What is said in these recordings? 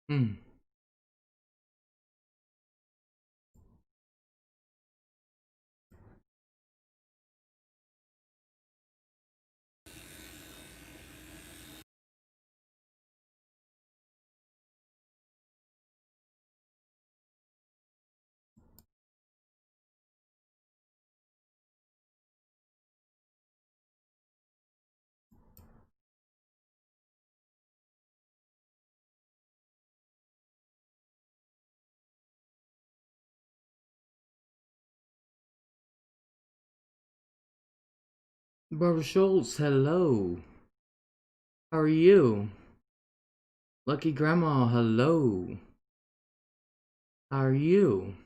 Mm. Barbara Schultz, hello. How are you? Lucky Grandma, hello. How are you?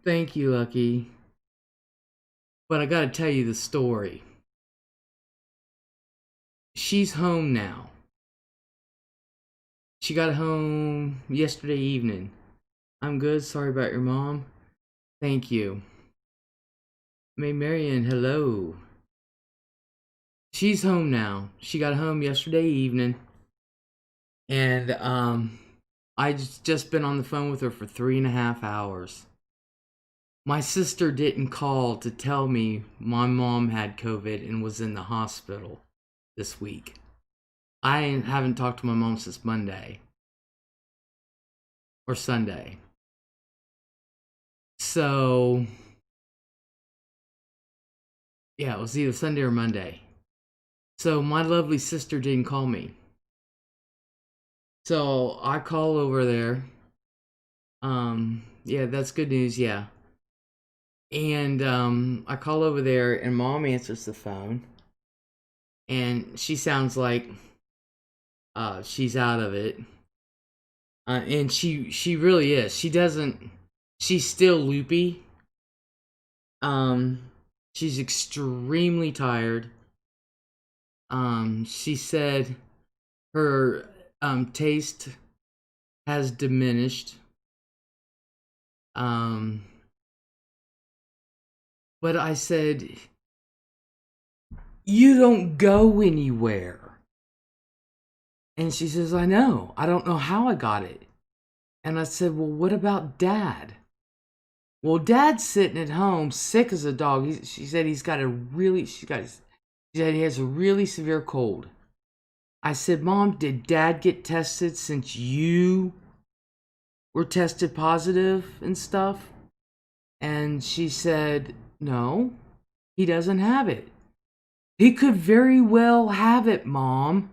Thank you, Lucky. But I gotta tell you the story. She's home now. She got home yesterday evening. I'm good. Sorry about your mom. Thank you. May Marian, hello. She's home now. She got home yesterday evening. And I just been on the phone with her for 3.5 hours. My sister didn't call to tell me my mom had COVID and was in the hospital this week. I haven't talked to my mom since Monday or Sunday. So, yeah, it was either Sunday or Monday. So, my lovely sister didn't call me. So, I call over there. Yeah, that's good news, yeah. And I call over there and mom answers the phone and she sounds like she's out of it. And she really is. She doesn't. She's still loopy. Um, she's extremely tired. She said her taste has diminished. Um, but I said, you don't go anywhere. And she says, I know. I don't know how I got it. And I said, well, what about Dad? Well, Dad's sitting at home, sick as a dog. She said he's got a really, she said he has a really severe cold. I said, Mom, did Dad get tested since you were tested positive and stuff? And she said, no, he doesn't have it. He could very well have it, Mom.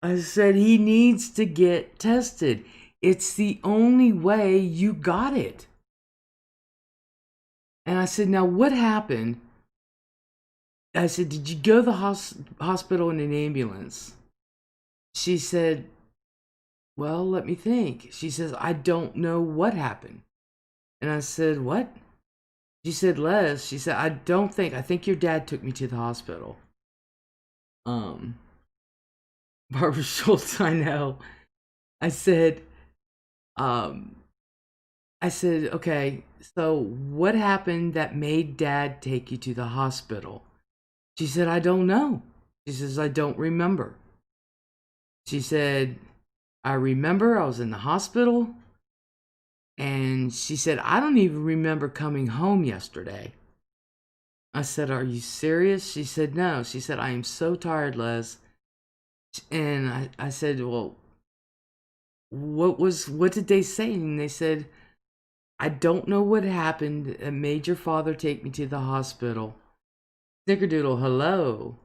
I said, he needs to get tested. It's the only way you got it. And I said, now what happened? I said, did you go to the hospital in an ambulance? She said, well, let me think. She says, I don't know what happened. And I said, what? She said, Les, she said, I think your dad took me to the hospital. Um, Barbara Schultz, I know. I said, um, okay, so what happened that made Dad take you to the hospital? She said, I don't know. She says, I don't remember. She said, I remember I was in the hospital. And she said, I don't even remember coming home yesterday. I said, are you serious? She said, no. She said, I am so tired, Les. And I said, well, what did they say? And they said, I don't know what happened that made your father take me to the hospital. Snickerdoodle, hello.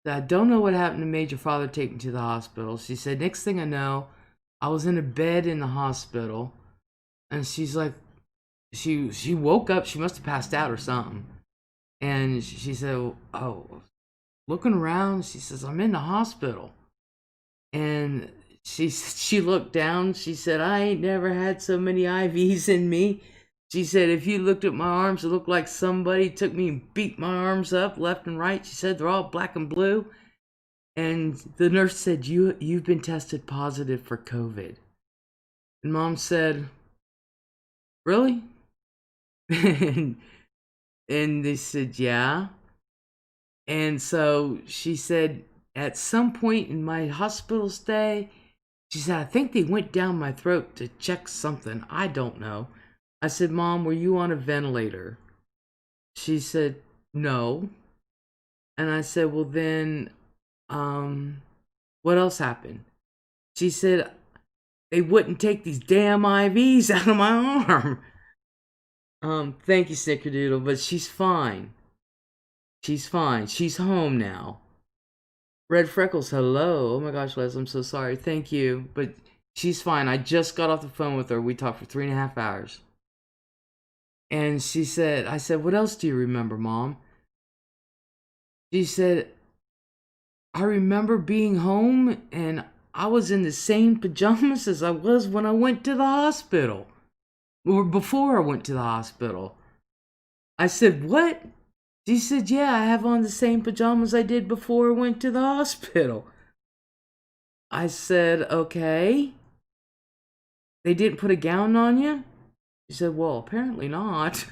I don't know what happened that made your father take me to the hospital. She said, next thing I know, I was in a bed in the hospital. And she's like, she woke up. She must have passed out or something. And she said, oh, looking around, she says, I'm in the hospital. And she looked down. She said, I ain't never had so many IVs in me. She said, if you looked at my arms, it looked like somebody took me and beat my arms up left and right. She said, they're all black and blue. And the nurse said, you've been tested positive for COVID. And Mom said, really? and they said, yeah. And so she said, at some point in my hospital stay, she said, I think they went down my throat to check something. I don't know. I said, Mom, were you on a ventilator? She said, no. And I said, well, then, what else happened? She said, they wouldn't take these damn IVs out of my arm. Thank you, Snickerdoodle, but she's fine. She's fine. She's home now. Red Freckles, hello. Oh my gosh, Les, I'm so sorry. Thank you. But she's fine. I just got off the phone with her. We talked for 3.5 hours. And she said, I said, what else do you remember, Mom? She said, I remember being home and I was in the same pajamas as I was when I went to the hospital. Or before I went to the hospital. I said, what? She said, yeah, I have on the same pajamas I did before I went to the hospital. I said, okay. They didn't put a gown on you? She said, well, apparently not.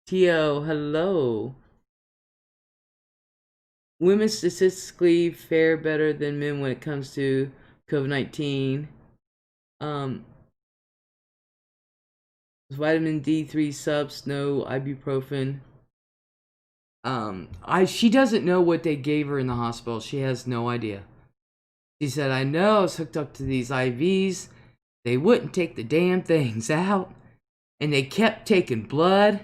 Tio, hello. Women statistically fare better than men when it comes to COVID-19. Vitamin D3 subs, no ibuprofen. She doesn't know what they gave her in the hospital. She has no idea. She said, I know I was hooked up to these IVs. They wouldn't take the damn things out. And they kept taking blood.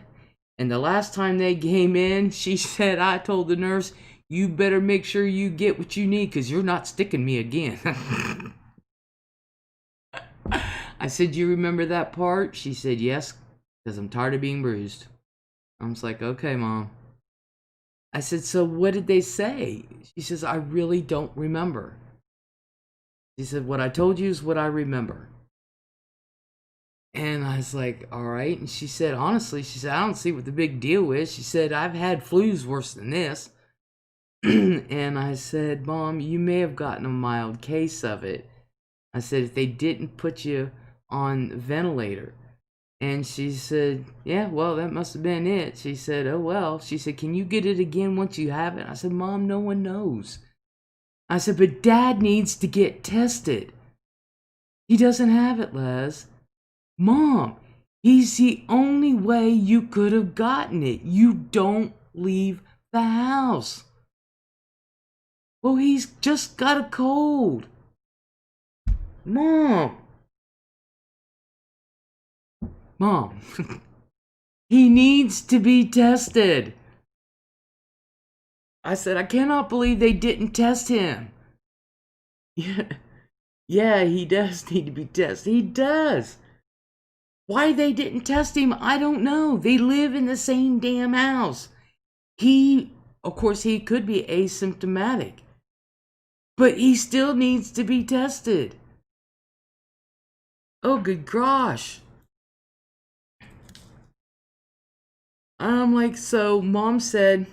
And the last time they came in, she said, I told the nurse, you better make sure you get what you need because you're not sticking me again. I said, you remember that part? She said, yes, because I'm tired of being bruised. I was like, okay, Mom. I said, so what did they say? She says, I really don't remember. She said, what I told you is what I remember. And I was like, all right. And she said, honestly, she said, I don't see what the big deal is. She said, I've had flus worse than this. And I said, Mom, you may have gotten a mild case of it. I said, if they didn't put you on ventilator. And she said, yeah, well, that must have been it. She said, oh, well. She said, can you get it again once you have it? I said, Mom, no one knows. I said, but Dad needs to get tested. He doesn't have it, Les. Mom, he's the only way you could have gotten it. You don't leave the house. Well, he's just got a cold. Mom, he needs to be tested. I said, I cannot believe they didn't test him. Yeah, he does need to be tested. He does. Why they didn't test him, I don't know. They live in the same damn house. Of course, he could be asymptomatic. But he still needs to be tested. Oh, good gosh. I'm like, so Mom said,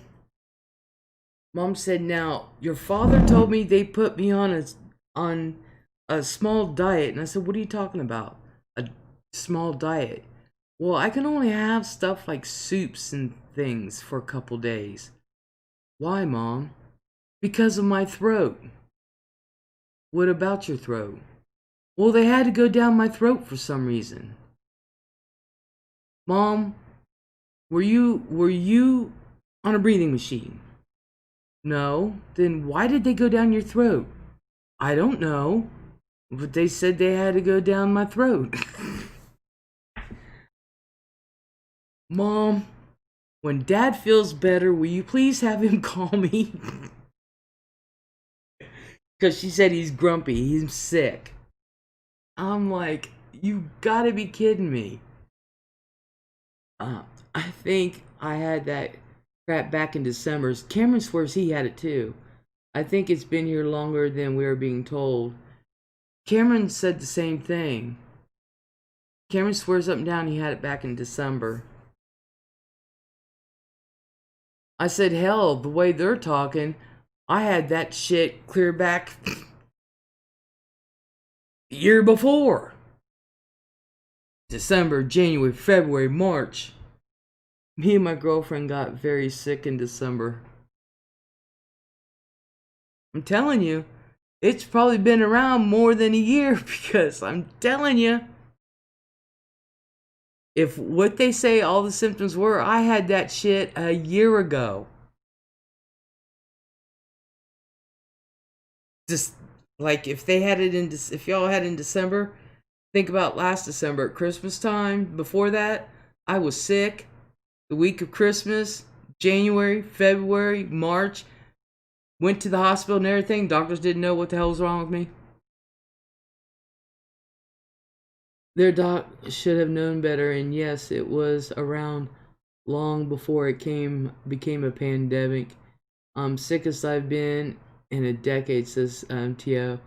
now, your father told me they put me on a small diet. And I said, what are you talking about? A small diet? Well, I can only have stuff like soups and things for a couple days. Why, Mom? Because of my throat. What about your throat? Well, they had to go down my throat for some reason. Mom, were you on a breathing machine? No. Then why did they go down your throat? I don't know. But they said they had to go down my throat. Mom, when Dad feels better, will you please have him call me? Because she said he's grumpy, he's sick. I'm like, you gotta be kidding me. I think I had that crap back in December. Cameron swears he had it too. I think it's been here longer than we were being told. Cameron said the same thing. Cameron swears up and down he had it back in December. I said, hell, the way they're talking, I had that shit clear back the year before. December, January, February, March. Me and my girlfriend got very sick in December. I'm telling you, it's probably been around more than a year because I'm telling you, if what they say all the symptoms were, I had that shit a year ago. Just like if they had it in, if y'all had it in December, think about last December at Christmas time. Before that, I was sick. The week of Christmas, January, February, March, went to the hospital and everything. Doctors didn't know what the hell was wrong with me. Their doc should have known better, and yes, it was around long before it became a pandemic. Sickest I've been in a decade, says T.O.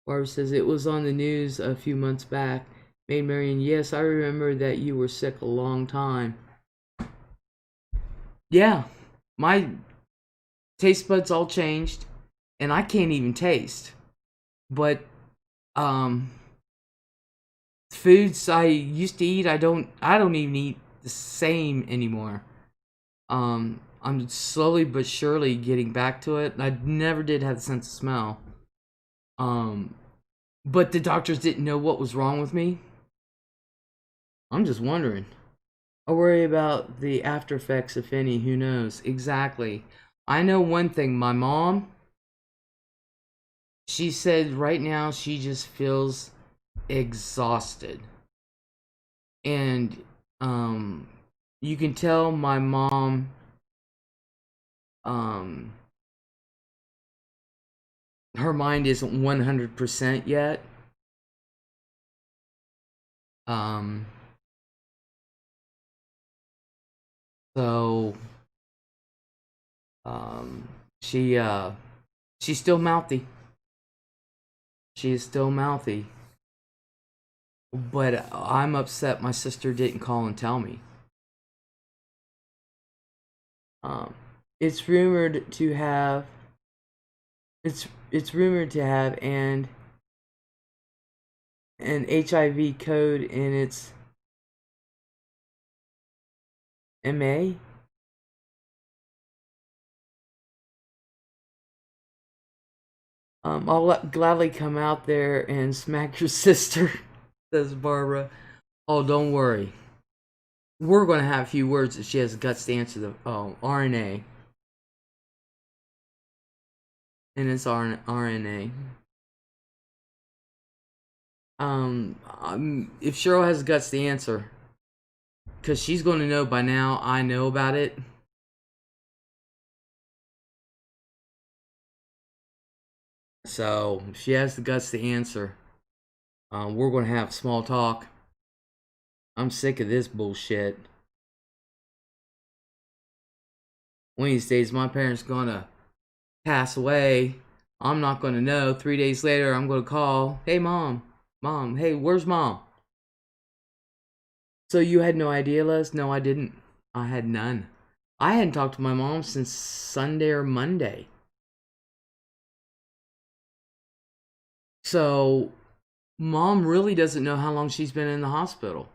Barbara says it was on the news a few months back. Maid Marian, yes, I remember that you were sick a long time. Yeah, my taste buds all changed, and I can't even taste. But um, foods I used to eat, I don't even eat the same anymore. I'm slowly but surely getting back to it. I never did have the sense of smell. Um, but the doctors didn't know what was wrong with me. I'm just wondering. I worry about the after effects, if any. Who knows? Exactly. I know one thing. My mom, she said right now she just feels exhausted. And you can tell my mom um her mind isn't 100% yet. Um so um she she's still mouthy. She is still mouthy. But I'm upset my sister didn't call and tell me. Um it's rumored to have it's rumored to have an HIV code in its MA. I'll gladly come out there and smack your sister, says Barbara. Oh, don't worry. We're going to have a few words if she has the guts to answer the RNA. And it's RNA. If Cheryl has the guts to answer, because she's going to know by now, I know about it. So, if she has the guts to answer, we're going to have small talk. I'm sick of this bullshit. One of these days, my parents going to pass away. I'm not going to know. 3 days later, I'm going to call. Hey, Mom. Mom. Hey, where's Mom? So you had no idea, Les? No, I didn't. I had none. I hadn't talked to my mom since Sunday or Monday. So, Mom really doesn't know how long she's been in the hospital.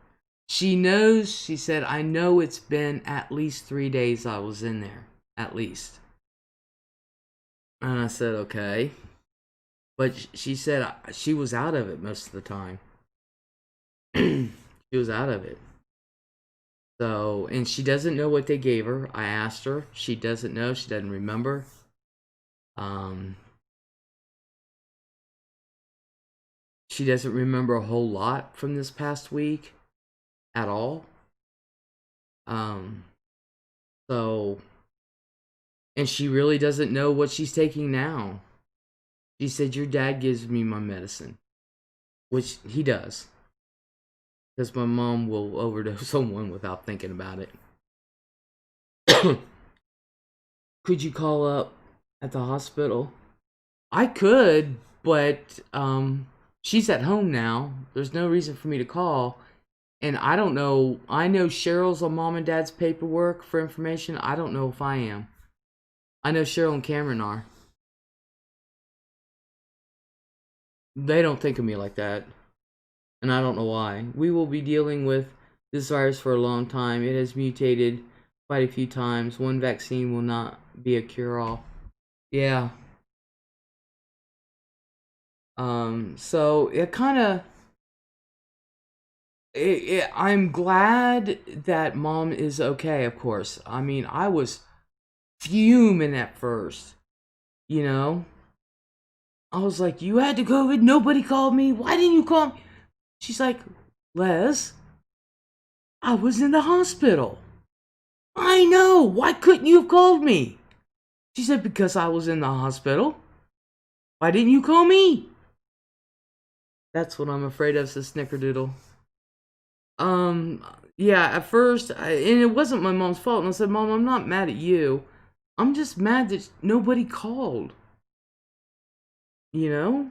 She knows, she said, I know it's been at least 3 days I was in there. At least. And I said, okay. But she said she was out of it most of the time. She was out of it. So, and she doesn't know what they gave her. I asked her. She doesn't know. She doesn't remember. She doesn't remember a whole lot from this past week at all. Um, so, and she really doesn't know what she's taking now. She said, your dad gives me my medicine, which he does. Because my mom will overdose someone without thinking about it. Could you call up at the hospital? I could, but she's at home now. There's no reason for me to call. And I don't know. I know Cheryl's on Mom and Dad's paperwork for information. I don't know if I am. I know Cheryl and Cameron are. They don't think of me like that. And I don't know why. We will be dealing with this virus for a long time. It has mutated quite a few times. One vaccine will not be a cure-all. Yeah. So it kind of, I'm glad that mom is okay, of course. I mean, I was fuming at first, you know? I was like, you had the COVID, nobody called me, why didn't you call me? She's like, Les, I was in the hospital. I know, why couldn't you have called me? She said, because I was in the hospital. Why didn't you call me? That's what I'm afraid of, says Snickerdoodle. Um, yeah, at first, and it wasn't my mom's fault. And I said, Mom, I'm not mad at you. I'm just mad that nobody called. You know?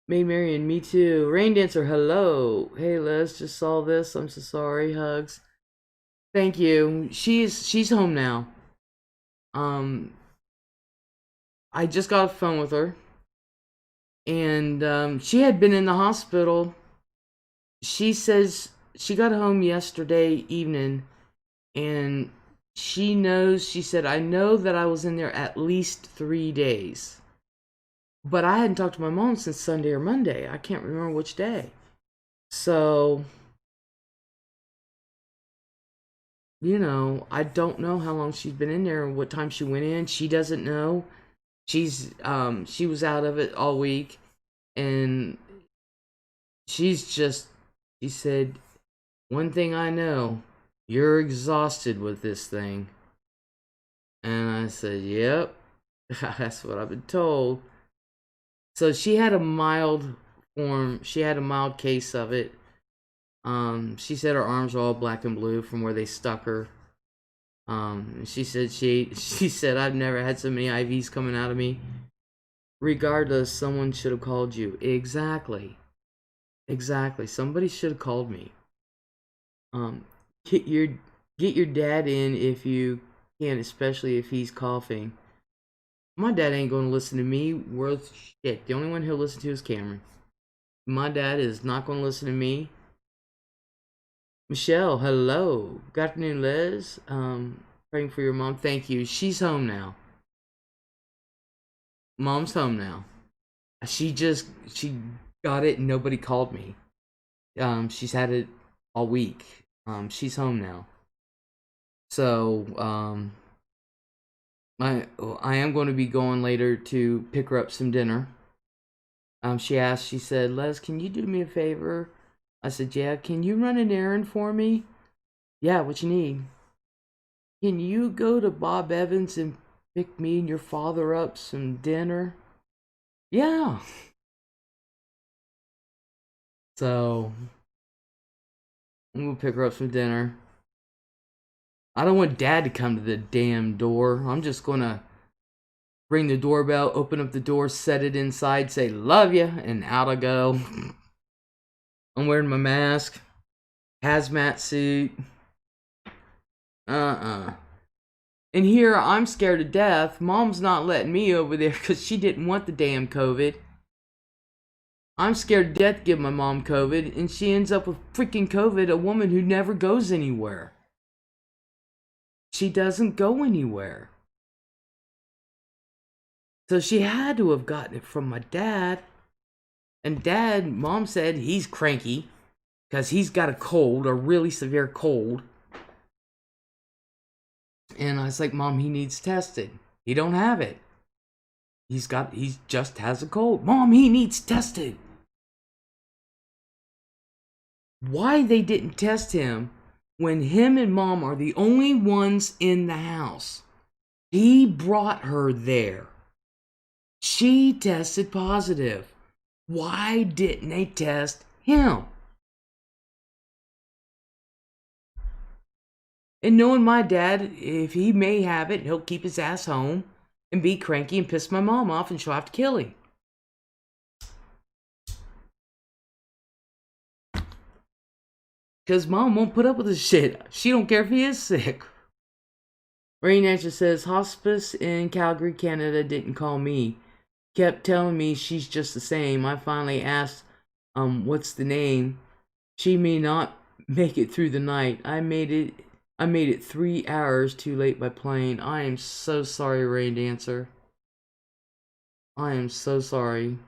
May Marion, me too. Rain Dancer, hello. Hey, Les, just saw this. I'm so sorry. Hugs. Thank you. She's home now. Um, I just got off the phone with her, and she had been in the hospital. She says she got home yesterday evening, and she said, I know that I was in there at least 3 days. But I hadn't talked to my mom since Sunday or Monday. I can't remember which day. So, I don't know how long she's been in there and what time she went in. She doesn't know. She was out of it all week, and she said, one thing I know, you're exhausted with this thing. And I said, yep, that's what I've been told. So she had a mild case of it. She said her arms were all black and blue from where they stuck her. She said I've never had so many IVs coming out of me. Regardless, someone should have called you. Exactly. Somebody should have called me. Get your dad in if you can, especially if he's coughing. My dad ain't gonna listen to me worth shit. The only one he'll listen to is Cameron. My dad is not gonna listen to me. Michelle, hello. Good afternoon, Les. Praying for your mom. Thank you. She's home now. Mom's home now. She got it and nobody called me. She's had it all week. She's home now. So, I am going to be going later to pick her up some dinner. She said, Les, can you do me a favor? I said, yeah, can you run an errand for me? Yeah, what you need? Can you go to Bob Evans and pick me and your father up some dinner? Yeah. So, I'm gonna pick her up some dinner. I don't want Dad to come to the damn door. I'm just gonna ring the doorbell, open up the door, set it inside, say, love ya, and out I go. I'm wearing my mask, hazmat suit. And here, I'm scared to death. Mom's not letting me over there because she didn't want the damn COVID. I'm scared to death to give my mom COVID, and she ends up with freaking COVID, a woman who never goes anywhere. She doesn't go anywhere. So she had to have gotten it from my dad. And Mom said he's cranky because he's got a cold, a really severe cold. And I was like, Mom, he needs tested. He don't have it. He just has a cold. Mom, he needs tested. Why they didn't test him when him and Mom are the only ones in the house? He brought her there. She tested positive. Why didn't they test him? And knowing my dad, if he may have it, he'll keep his ass home and be cranky and piss my mom off, and she'll have to kill him. Because Mom won't put up with this shit. She don't care if he is sick. Rain Answer says, hospice in Calgary, Canada didn't call me. Kept telling me she's just the same. I finally asked, what's the name? She may not make it through the night. I made it I made it 3 hours too late by plane. I am so sorry, Rain Dancer. I am so sorry.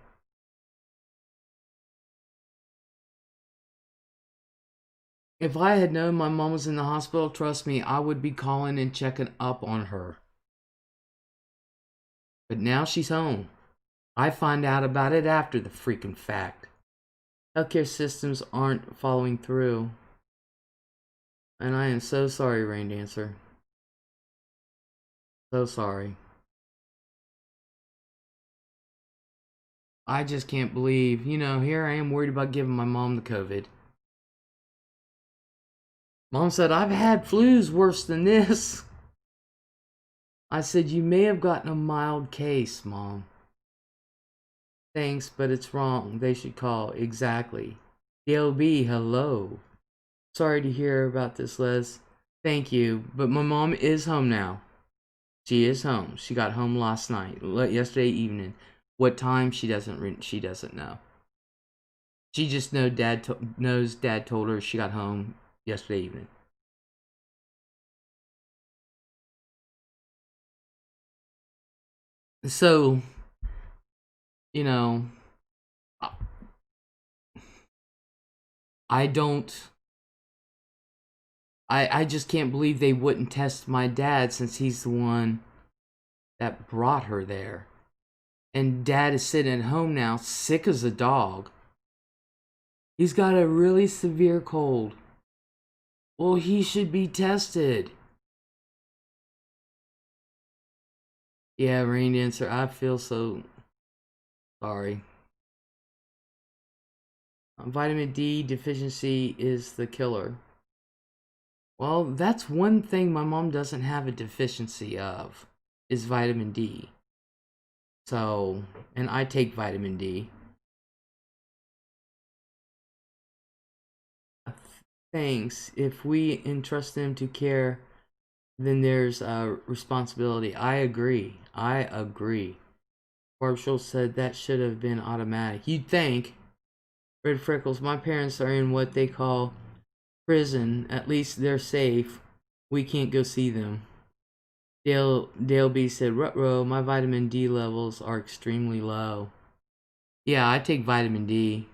If I had known my mom was in the hospital, trust me, I would be calling and checking up on her. But now she's home. I find out about it after the freaking fact. Healthcare systems aren't following through. And I am so sorry, Rain Dancer. So sorry. I just can't believe, here I am worried about giving my mom the COVID. Mom said, I've had flus worse than this. I said, you may have gotten a mild case, Mom. Thanks, but it's wrong. They should call. Exactly. DLB, hello. Sorry to hear about this, Les. Thank you, but my mom is home now. She is home. She got home last night, yesterday evening. What time? She doesn't know. She just knows Dad told her she got home yesterday evening. So, I just can't believe they wouldn't test my dad since he's the one that brought her there. And Dad is sitting at home now, sick as a dog. He's got a really severe cold. Well, he should be tested. Yeah, Rain Dancer, I feel so sorry. Vitamin D deficiency is the killer. Well, that's one thing my mom doesn't have a deficiency of, is vitamin D. So, and I take vitamin D. Thanks. If we entrust them to care, then there's a responsibility. I agree. Barb Schultz said that should have been automatic. You'd think. Red Freckles, my parents are in what they call prison. At least they're safe. We can't go see them. Dale B said, Rutro, my vitamin D levels are extremely low. Yeah, I take vitamin D.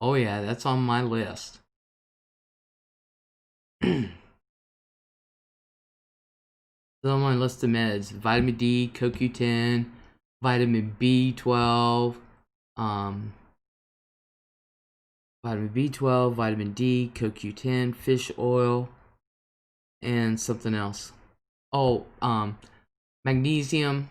Oh yeah, that's on my list. It's on my list of meds. Vitamin D, CoQ10, vitamin B12, vitamin B12, vitamin D, CoQ10, fish oil, and something else. Oh, magnesium.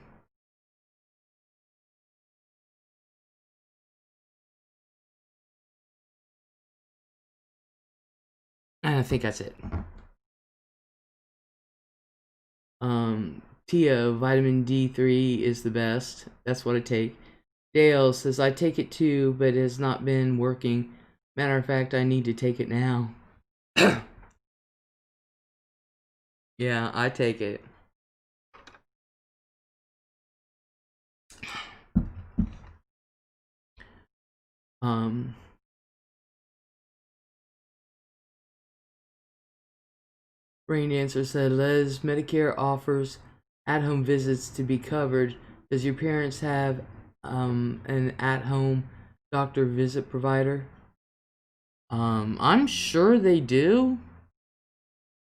And I think that's it. Tia, vitamin D3 is the best. That's what I take. Dale says, I take it too, but it has not been working. Matter of fact, I need to take it now. Yeah, I take it. Rain Dancer said, Les, Medicare offers at-home visits to be covered. Does your parents have an at-home doctor visit provider? I'm sure they do.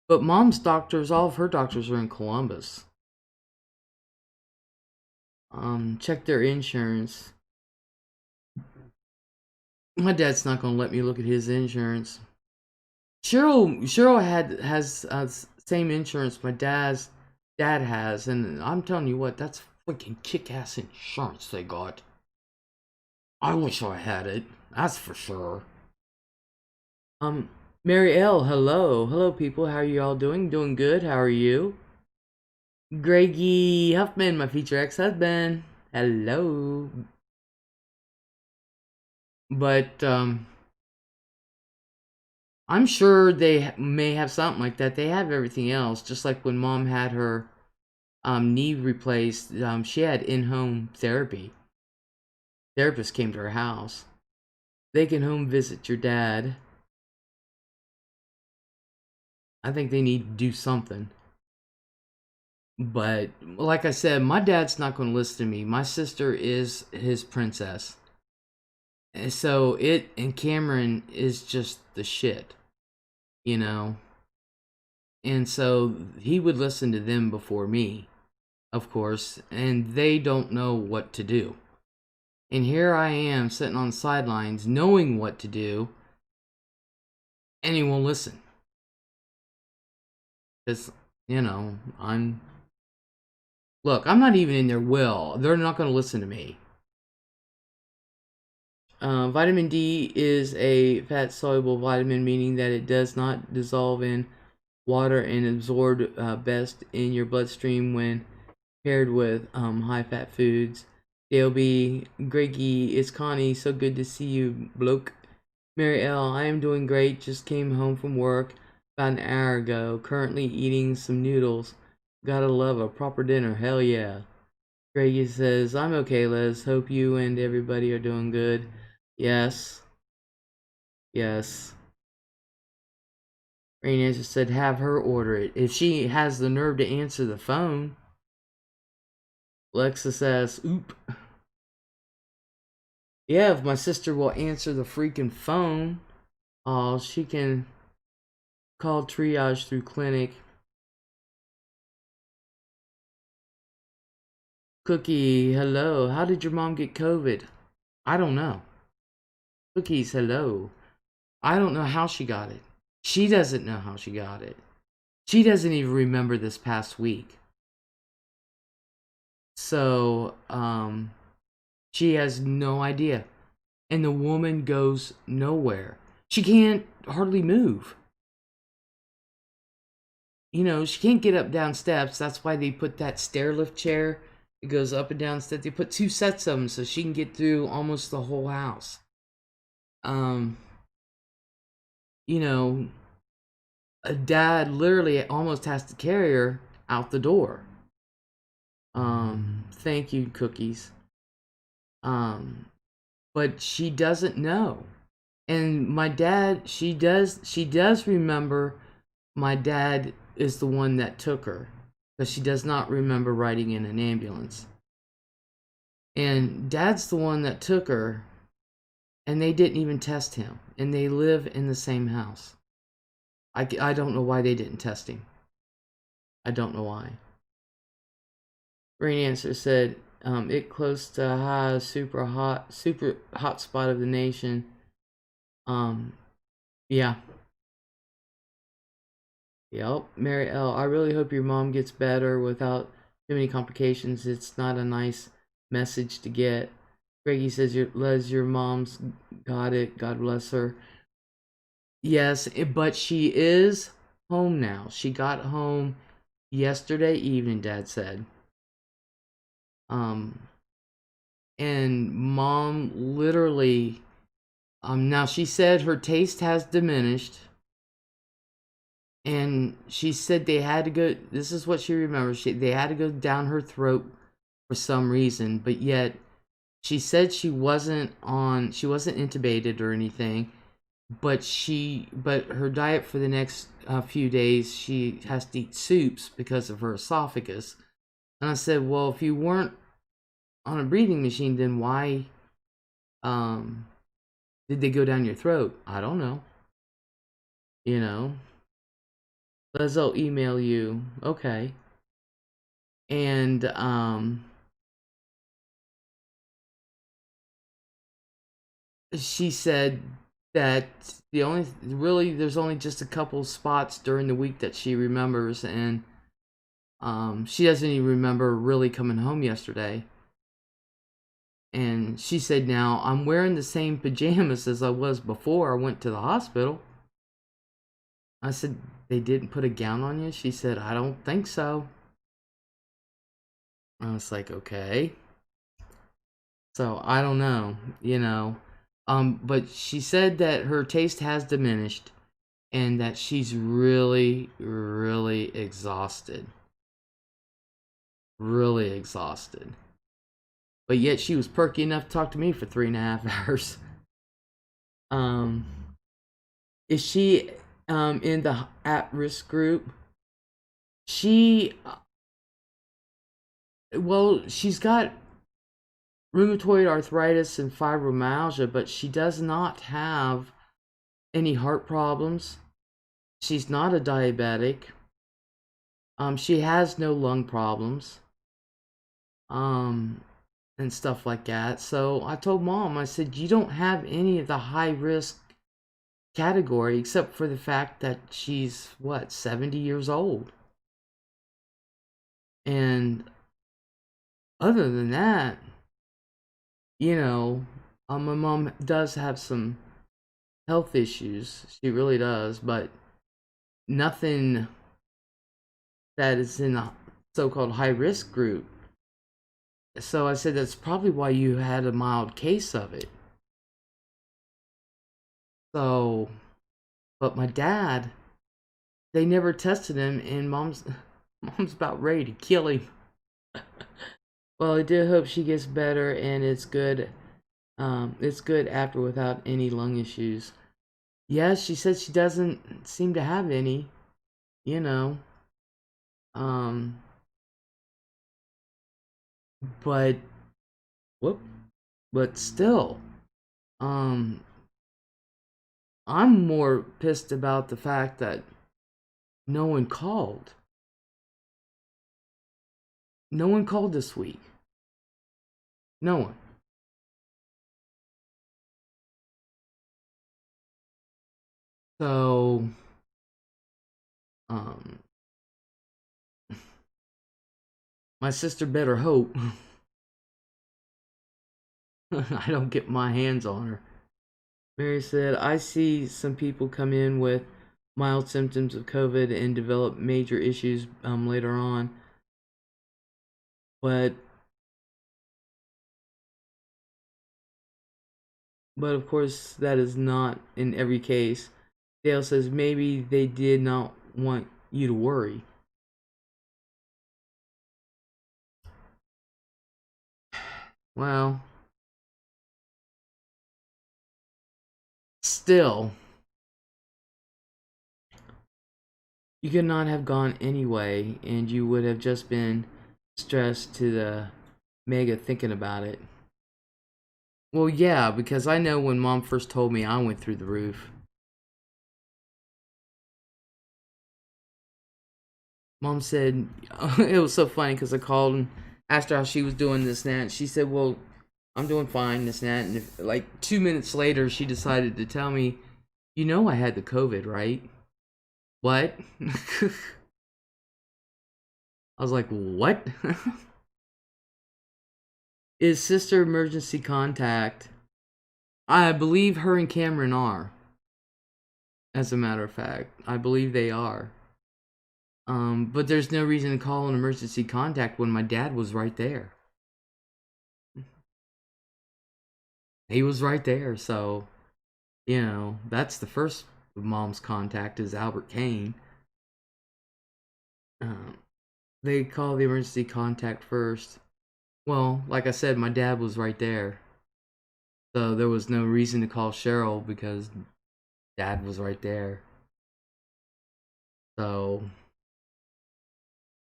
But Mom's doctors, all of her doctors are in Columbus. Check their insurance. My dad's not gonna let me look at his insurance. Cheryl has same insurance my dad has, and I'm telling you what, that's freaking kick-ass insurance they got. I wish I had it. That's for sure. Mary L, hello people. How are you all doing? Doing good. How are you? Greggy Huffman, my future ex-husband. Hello. But I'm sure they may have something like that. They have everything else, just like when Mom had her knee replaced. She had in-home therapy. Therapist came to her house. They can home visit your dad. I think they need to do something. But like I said, my dad's not going to listen to me. My sister is his princess. And so it and Cameron is just the shit, you know. And so he would listen to them before me, of course, and they don't know what to do. And here I am sitting on the sidelines knowing what to do, and he won't listen. Because, you know, Look, I'm not even in their will. They're not going to listen to me. Vitamin D is a fat-soluble vitamin, meaning that it does not dissolve in water and absorb best in your bloodstream when paired with high-fat foods. DLB, Greggy, it's Connie. So good to see you, bloke. Mary L, I am doing great. Just came home from work about an hour ago. Currently eating some noodles. Gotta love a proper dinner. Hell yeah. Greggy says, I'm okay, Les. Hope you and everybody are doing good. Yes. Yes. Rainy just said, have her order it. If she has the nerve to answer the phone. Lexa says, oop. Yeah, if my sister will answer the freaking phone, she can call triage through clinic. Cookie, hello. How did your mom get COVID? I don't know. Cookies, hello. I don't know how she got it. She doesn't know how she got it. She doesn't even remember this past week. So, she has no idea. And the woman goes nowhere. She can't hardly move. You know, she can't get up down steps. That's why they put that stair lift chair. It goes up and down steps. They put 2 sets of them so she can get through almost the whole house. You know, a dad literally almost has to carry her out the door. Thank you, Cookies. But she doesn't know. And my dad, she does remember my dad is the one that took her, but she does not remember riding in an ambulance. And dad's the one that took her, and they didn't even test him, and they live in the same house. I don't know why they didn't test him. I don't know why. Rain Answer said, it close to high, super hot spot of the nation. Yeah. Yep. Mary L, I really hope your mom gets better without too many complications. It's not a nice message to get. Greggy says, your mom's got it. God bless her. Yes, but she is home now. She got home yesterday evening, Dad said. And Mom literally, now she said her taste has diminished. And she said they had to go, this is what she remembers, they had to go down her throat for some reason, but yet she said she wasn't intubated or anything, but her diet for the next few days, she has to eat soups because of her esophagus. And I said, well, if you weren't on a breathing machine, then why did they go down your throat? I don't know. You know? I'll email you. Okay. And she said that there's only just a couple spots during the week that she remembers, and she doesn't even remember really coming home yesterday. And she said, now I'm wearing the same pajamas as I was before I went to the hospital. I said, they didn't put a gown on you? She said, I don't think so. I was like, okay. So I don't know, you know. But she said that her taste has diminished and that she's really, really exhausted. Really exhausted. But yet she was perky enough to talk to me for 3.5 hours. Is she in the at-risk group. She, well, she's got rheumatoid arthritis and fibromyalgia, but she does not have any heart problems. She's not a diabetic. She has no lung problems. Um, and stuff like that. So I told mom, I said, you don't have any of the high risk category except for the fact that she's, what, 70 years old. And other than that, my mom does have some health issues. She really does, but nothing that is in the so-called high risk group. So I said, that's probably why you had a mild case of it. So, but my dad, they never tested him, and mom's about ready to kill him. Well, I do hope she gets better, and it's good. It's good after without any lung issues. Yes, she said she doesn't seem to have any. You know, um, but whoop, but still, um, I'm more pissed about the fact that no one called. No one called this week. No one. So, um, my sister better hope I don't get my hands on her. Mary said, I see some people come in with mild symptoms of COVID and develop major issues later on. But of course that is not in every case. Dale says maybe they did not want you to worry. Well, still, you could not have gone anyway, and you would have just been stressed to the mega thinking about it. Well, yeah, because I know when mom first told me, I went through the roof. Mom said, it was so funny because I called and asked her how she was doing this and that. And she said, well, I'm doing fine, this and that. And like 2 minutes later, she decided to tell me, I had the COVID, right? What? I was like, what? Is sister emergency contact? I believe her and Cameron are. As a matter of fact, I believe they are. But there's no reason to call an emergency contact when my dad was right there. He was right there, so that's the first of mom's contact is Albert Kane. Um, they call the emergency contact first. Well, like I said, my dad was right there, so there was no reason to call Cheryl because dad was right there. So,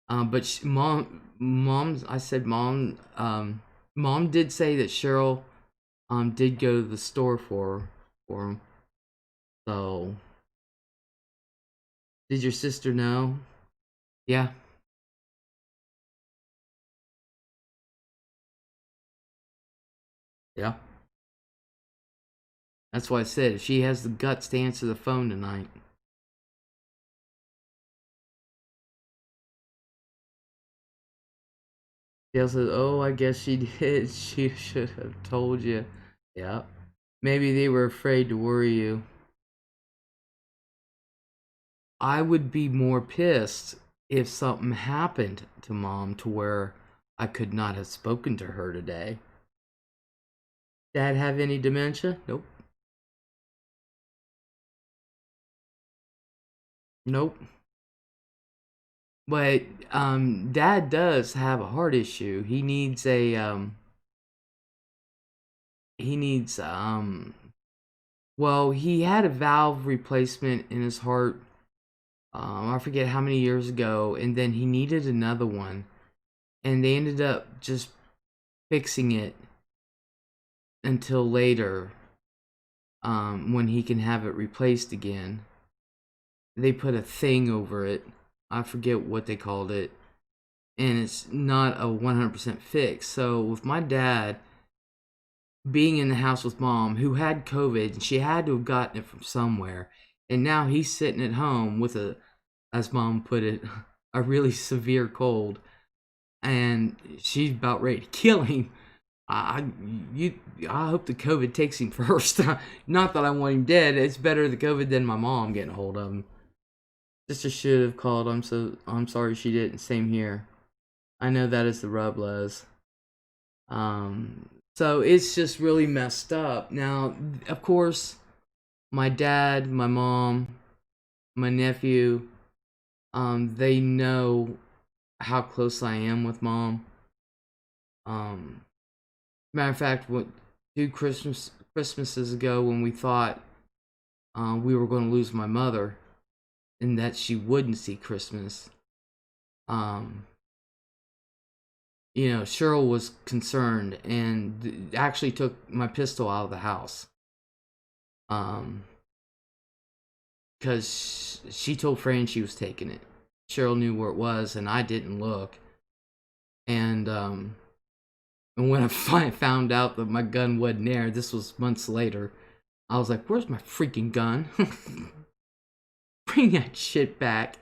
but I said mom did say that Cheryl did go to the store for him. So, did your sister know? Yeah, yeah. That's why I said if she has the guts to answer the phone tonight. Dale says, "Oh, I guess she did. She should have told you." Yeah. Maybe they were afraid to worry you. I would be more pissed if something happened to mom to where I could not have spoken to her today. Dad have any dementia? Nope. Nope. But dad does have a heart issue. He needs Well, he had a valve replacement in his heart. I forget how many years ago, and then he needed another one, and they ended up just fixing it until later, when he can have it replaced again. They put a thing over it. I forget what they called it, and it's not a 100% fix. So with my dad being in the house with mom, who had COVID, and she had to have gotten it from somewhere, and now he's sitting at home with a, as mom put it, a really severe cold, and she's about ready to kill him. I you I hope the COVID takes him first. Not that I want him dead. It's better the COVID than my mom getting a hold of him. Sister should have called. I'm sorry she didn't. Same here. I know that is the rub, Les. So it's just really messed up. Now, of course, my dad, my mom, my nephew, they know how close I am with mom. Um, Matter of fact, what 2 Christmases ago when we thought we were going to lose my mother and that she wouldn't see Christmas, um, Cheryl was concerned and actually took my pistol out of the house. Um, because she told Fran she was taking it. Cheryl knew where it was, and I didn't look. And when I found out that my gun wasn't there, this was months later, I was like, "Where's my freaking gun? Bring that shit back."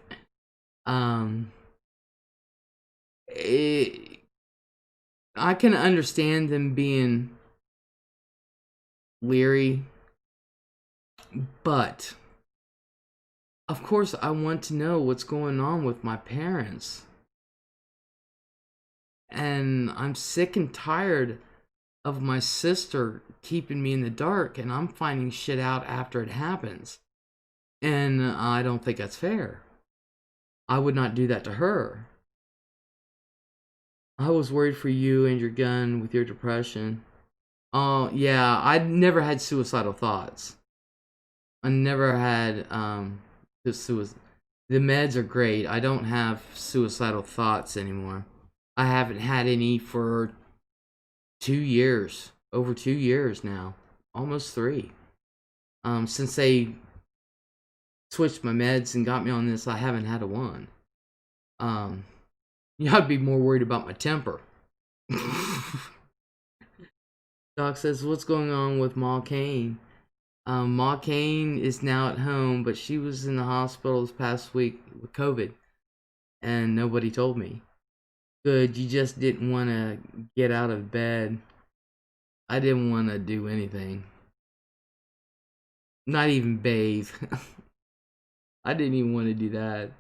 Um, it, I can understand them being leery, but of course, I want to know what's going on with my parents. And I'm sick and tired of my sister keeping me in the dark, and I'm finding shit out after it happens. And I don't think that's fair. I would not do that to her. I was worried for you and your gun with your depression. Oh, yeah, I never had suicidal thoughts. I never had the meds are great. I don't have suicidal thoughts anymore. I haven't had any for 2 years, over 2 years now, almost three. Since they switched my meds and got me on this, I haven't had a one. I'd be more worried about my temper. Doc says, "What's going on with Ma Kane?" Ma Kane is now at home, but she was in the hospital this past week with COVID, and nobody told me. Good, you just didn't want to get out of bed. I didn't want to do anything. Not even bathe. I didn't even want to do that.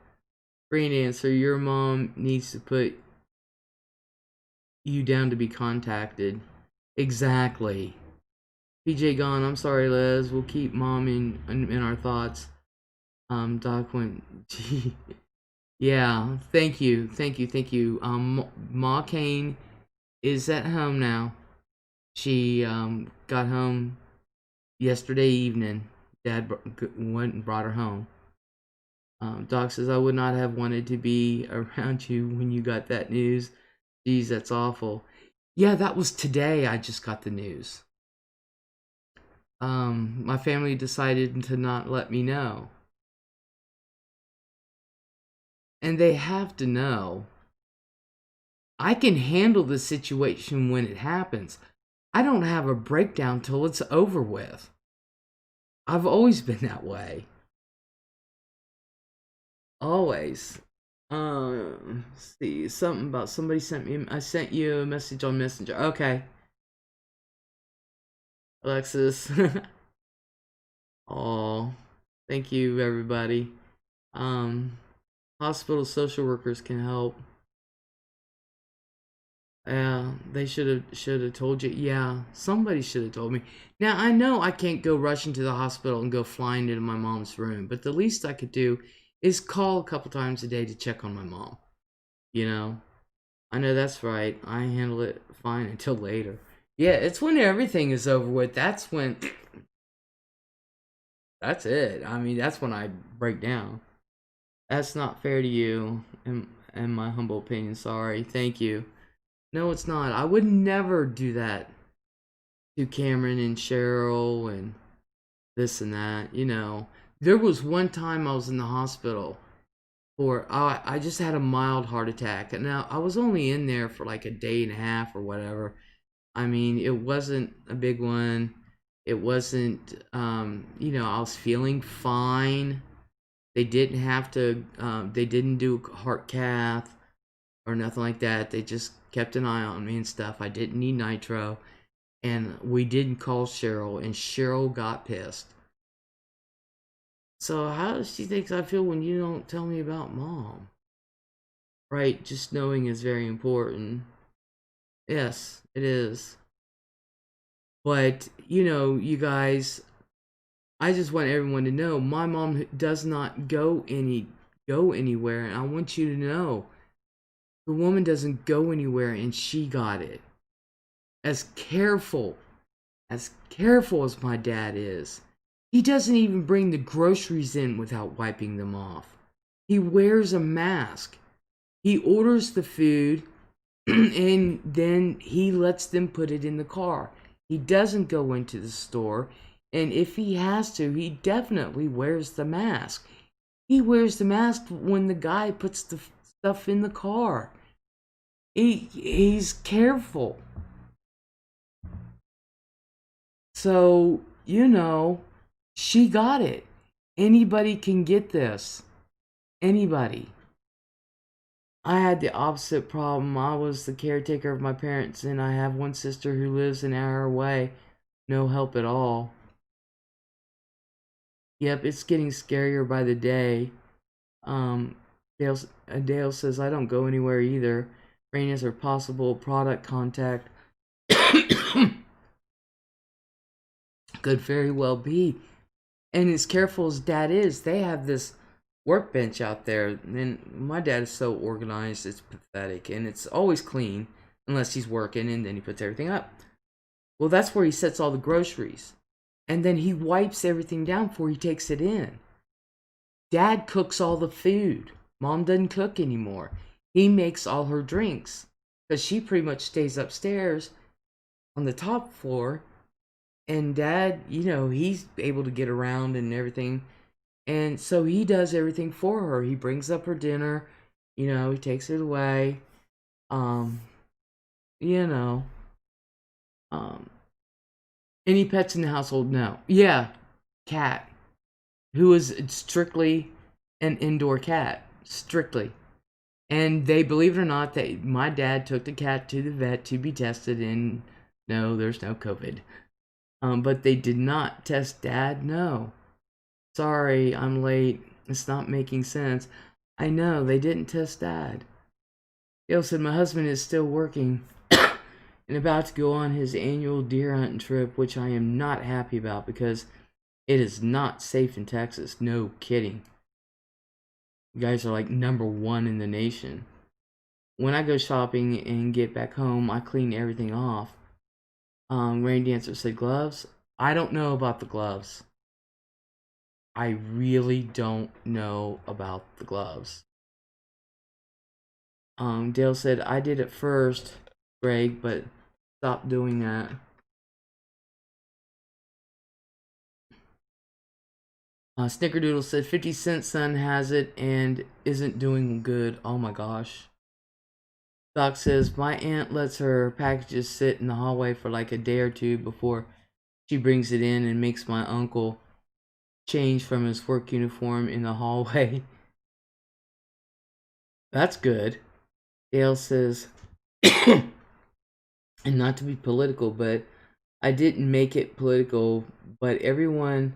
Great answer. Your mom needs to put you down to be contacted. Exactly. PJ gone. I'm sorry, Les. We'll keep mom in our thoughts. Doc went. Gee. Yeah. Thank you. Thank you. Thank you. Ma Kane is at home now. She got home yesterday evening. Dad went and brought her home. Doc says, "I would not have wanted to be around you when you got that news. Geez, that's awful." Yeah, that was today. I just got the news. My family decided to not let me know. And they have to know. I can handle the situation when it happens. I don't have a breakdown till it's over with. I've always been that way. Always. Let's see, something about somebody sent me. I sent you a message on Messenger. Okay, Alexis. Oh, thank you, everybody. Um, Hospital social workers can help. Yeah, they should have told you. Yeah, somebody should have told me. Now I know I can't go rush into the hospital and go flying into my mom's room, but the least I could do is call a couple times a day to check on my mom. You know, I know that's right. I handle it fine until later. Yeah, it's when everything is over with. That's when That's it. I mean, that's when I break down. That's not fair to you, in my humble opinion. Sorry. Thank you. No, it's not. I would never do that to Cameron and Cheryl and this and that. There was one time I was in the hospital for I just had a mild heart attack. And now I was only in there for like a day and a half or whatever. I mean, it wasn't a big one. It wasn't, I was feeling fine. They didn't have to, they didn't do heart cath or nothing like that. They just kept an eye on me and stuff. I didn't need nitro. And we didn't call Cheryl, and Cheryl got pissed. So how does she think I feel when you don't tell me about mom? Right, just knowing is very important. Yes, it is. But, you guys, I just want everyone to know my mom does not go anywhere, and I want you to know the woman doesn't go anywhere, and she got it. As careful as my dad is, he doesn't even bring the groceries in without wiping them off. He wears a mask. He orders the food and then he lets them put it in the car. He doesn't go into the store, and if he has to, he definitely wears the mask. He wears the mask when the guy puts the stuff in the car. He's careful. So, she got it. Anybody can get this. Anybody. I had the opposite problem. I was the caretaker of my parents, and I have one sister who lives an hour away. No help at all. Yep, it's getting scarier by the day. Dale says, I don't go anywhere either. Rain is her possible product contact. Could very well be. And as careful as dad is, they have this workbench out there. And my dad is so organized, it's pathetic. And it's always clean, unless he's working, and then he puts everything up. Well, that's where he sets all the groceries. And then he wipes everything down before he takes it in. Dad cooks all the food. Mom doesn't cook anymore. He makes all her drinks. Because she pretty much stays upstairs on the top floor. And dad, he's able to get around and everything. And so he does everything for her. He brings up her dinner. He takes it away. Um, you know. Any pets in the household? No. Yeah. Cat. Who is strictly an indoor cat. Strictly. And they, believe it or not, my dad took the cat to the vet to be tested, and no, there's no COVID. But they did not test dad. No. Sorry, I'm late. It's not making sense. I know, they didn't test dad. Gail said, my husband is still working and about to go on his annual deer hunting trip, which I am not happy about because it is not safe in Texas. No kidding. You guys are like #1 in the nation. When I go shopping and get back home, I clean everything off. Rain Dancer said gloves. I don't know about the gloves. I really don't know about the gloves. Dale said, I did it first, Greg, but stop doing that. Snickerdoodle said 50 Cent son has it and isn't doing good. Oh my gosh. Doc says, my aunt lets her packages sit in the hallway for like a day or two before she brings it in and makes my uncle change from his work uniform in the hallway. That's good. Dale says, and not to be political, but I didn't make it political, but everyone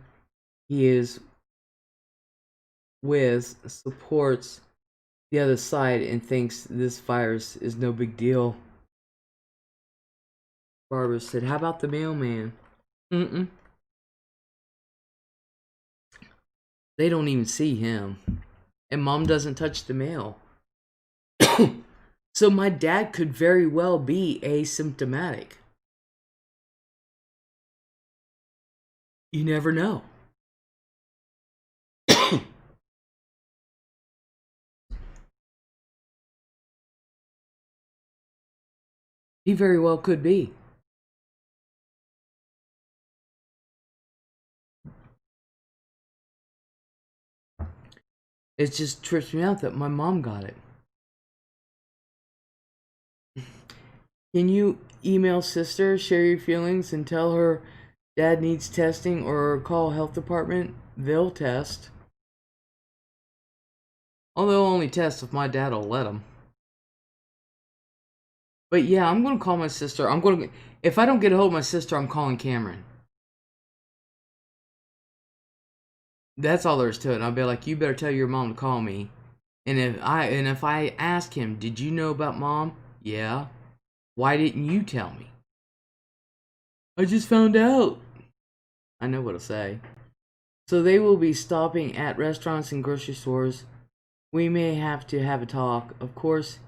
he is with supports the other side and thinks this virus is no big deal. Barbara said, how about the mailman? They don't even see him. And mom doesn't touch the mail. So my dad could very well be asymptomatic. You never know. He very well could be. It just trips me out that my mom got it. Can you email sister, share your feelings, and tell her dad needs testing, or call health department? They'll test. Although they'll only test if my dad will let them. But yeah, I'm gonna call my sister. If I don't get a hold of my sister, I'm calling Cameron. That's all there is to it. And I'll be like, you better tell your mom to call me. And if I ask him, did you know about mom? Yeah. Why didn't you tell me? I just found out. I know what to say. So they will be stopping at restaurants and grocery stores. We may have to have a talk. Of course,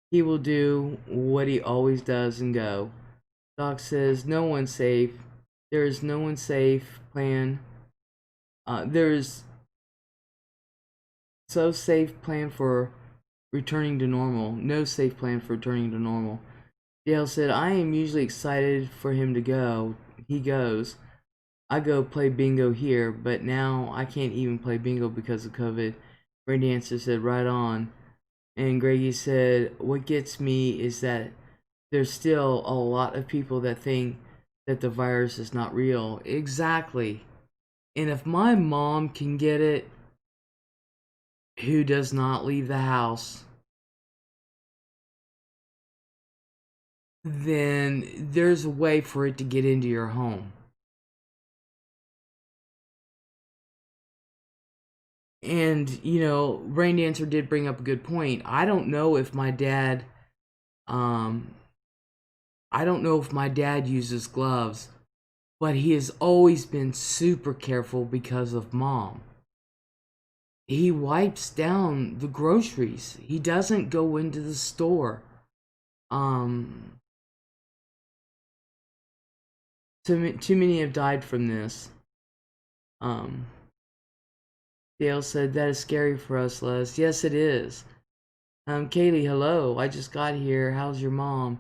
he will do what he always does and go. Doc says no one's safe. There is no one safe plan. There is so safe plan for returning to normal. No safe plan for returning to normal. Dale said, I am usually excited for him to go. He goes. I go play bingo here, but now I can't even play bingo because of COVID. Randy Answer said, right on. And Greggy said, what gets me is that there's still a lot of people that think that the virus is not real. Exactly. And if my mom can get it, who does not leave the house, then there's a way for it to get into your home. And, Rain Dancer did bring up a good point. I don't know if my dad uses gloves, but he has always been super careful because of mom. He wipes down the groceries. He doesn't go into the store. Too many have died from this. Dale said, that is scary for us, Les. Yes, it is. Kaylee, hello. I just got here. How's your mom?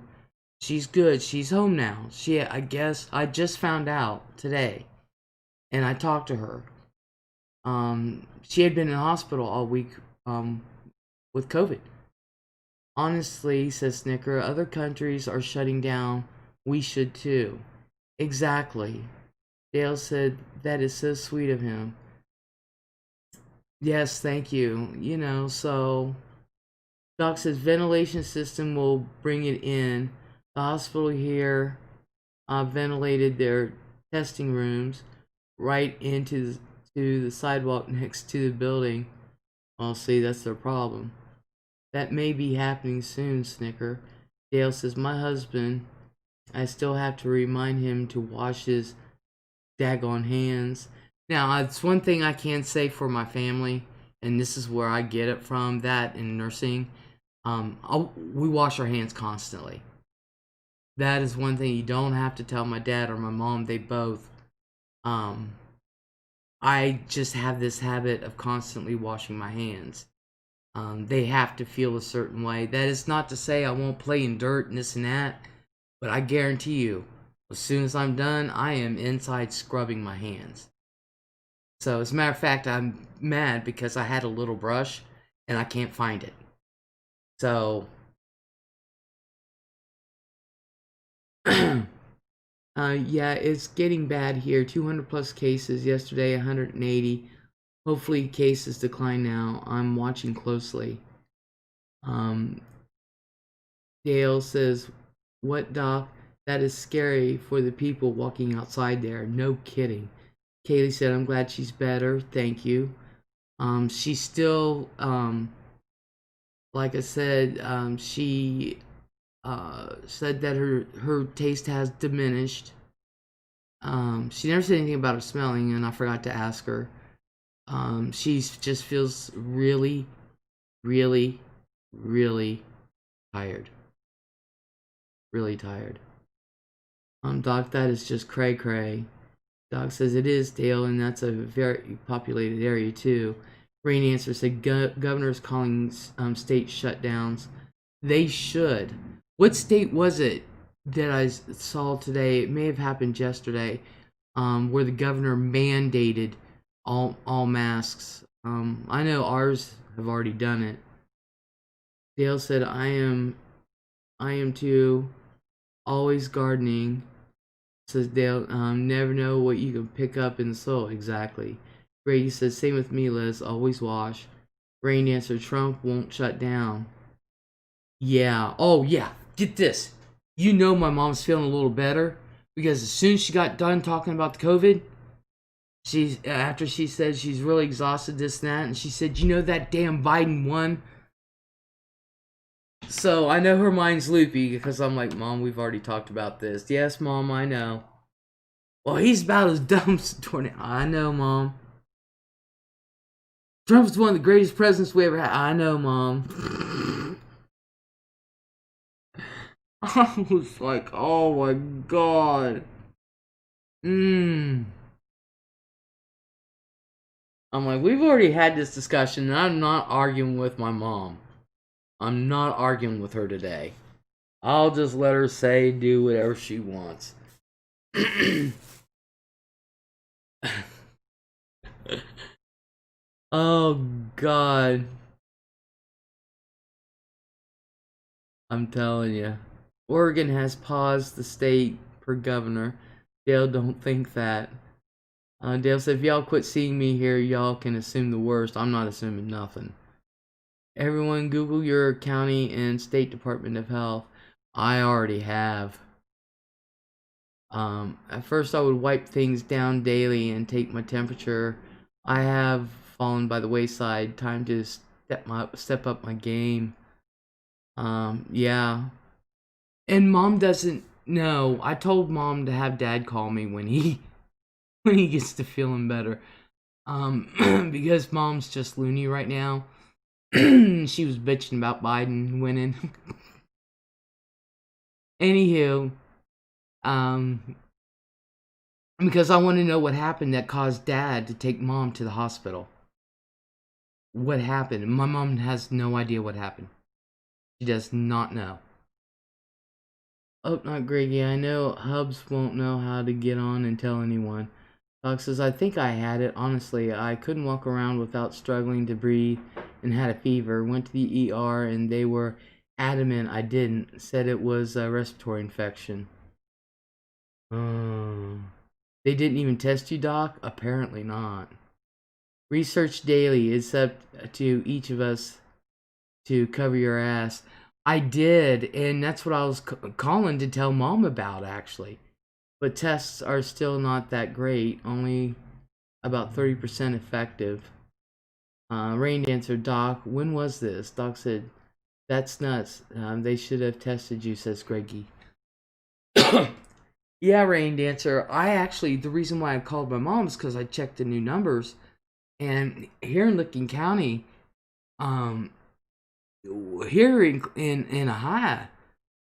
She's good. She's home now. I guess, I just found out today. And I talked to her. She had been in hospital all week, with COVID. Honestly, says Snicker, other countries are shutting down. We should too. Exactly. Dale said, that is so sweet of him. Yes, thank you. So Doc says ventilation system will bring it in. The hospital here ventilated their testing rooms right into the sidewalk next to the building. Well, see, that's their problem. That may be happening soon, Snicker. Dale says, my husband, I still have to remind him to wash his daggone hands. Now, it's one thing I can say for my family, and this is where I get it from, that in nursing. We wash our hands constantly. That is one thing you don't have to tell my dad or my mom. They both. I just have this habit of constantly washing my hands. They have to feel a certain way. That is not to say I won't play in dirt and this and that, but I guarantee you, as soon as I'm done, I am inside scrubbing my hands. So, as a matter of fact, I'm mad because I had a little brush and I can't find it. So, yeah, it's getting bad here. 200 plus cases yesterday, 180. Hopefully, cases decline now. I'm watching closely. Dale says, what, Doc? That is scary for the people walking outside there. No kidding. Kaylee said, I'm glad she's better. Thank you. She's still, like I said, she said that her taste has diminished. She never said anything about her smelling, and I forgot to ask her. She just feels really, really, really tired. Really tired. Doc, that is just cray-cray. Doc says it is, Dale, and that's a very populated area, too. Rain Answer said governor's calling state shutdowns. They should. What state was it? that I saw today. It may have happened yesterday, where the governor mandated all masks. I know ours have already done it. Dale said, I am too, always gardening. Says Dale, never know what you can pick up in the soil. Exactly. Grady says, same with me, Liz, always wash. Rain answer, Trump won't shut down. Yeah. Oh, yeah. Get this. You know my mom's feeling a little better because as soon as she got done talking about the COVID, after she said she's really exhausted, this and that, and she said, you know that damn Biden won. So I know her mind's loopy because I'm like, Mom, we've already talked about this. Yes, Mom, I know. Well, he's about as dumb as a tornado. I know, Mom. Trump's one of the greatest presidents we ever had. I know, Mom. I was like, oh my god. I'm like, we've already had this discussion, and I'm not arguing with my mom. I'm not arguing with her today. I'll just let her do whatever she wants. Oh, God. I'm telling you. Oregon has paused the state per governor. Dale don't think that. Dale said, if y'all quit seeing me here, y'all can assume the worst. I'm not assuming nothing. Everyone Google your county and state department of health. I already have. At first I would wipe things down daily and take my temperature. I have fallen by the wayside. Time to step up my game. Yeah. And Mom doesn't know. I told Mom to have Dad call me when he gets to feeling better. Because Mom's just loony right now. She was bitching about Biden winning. Anywho, because I want to know what happened that caused Dad to take Mom to the hospital. What happened? My mom has no idea what happened. She does not know. Oh, not Greggy. I know Hubs won't know how to get on and tell anyone. Doc says, I think I had it. Honestly, I couldn't walk around without struggling to breathe and had a fever. Went to the ER and they were adamant I didn't. Said it was a respiratory infection. They didn't even test you, Doc? Apparently not. Research daily. It's up to each of us to cover your ass. I did, and that's what I was calling to tell Mom about, actually. But tests are still not that great, only about 30% effective. Rain Dancer, Doc, when was this? Doc said, that's nuts. They should have tested you, says Greggy. Yeah, Rain Dancer, the reason why I called my mom is because I checked the new numbers, and here in Licking County, here in Ohio,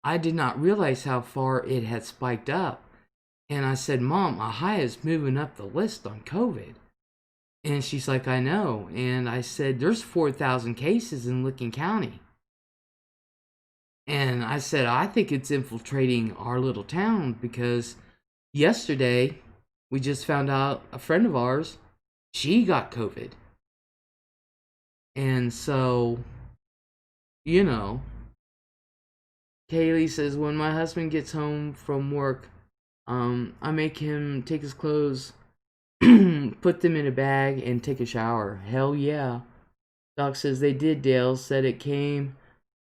I did not realize how far it had spiked up. And I said, Mom, Ohio is moving up the list on COVID. And she's like, I know. And I said, there's 4,000 cases in Licking County. And I said, I think it's infiltrating our little town because yesterday we just found out a friend of ours, she got COVID. And so, you know, Kaylee says, when my husband gets home from work, I make him take his clothes, put them in a bag, and take a shower. Hell yeah. Doc says they did, Dale. Said it came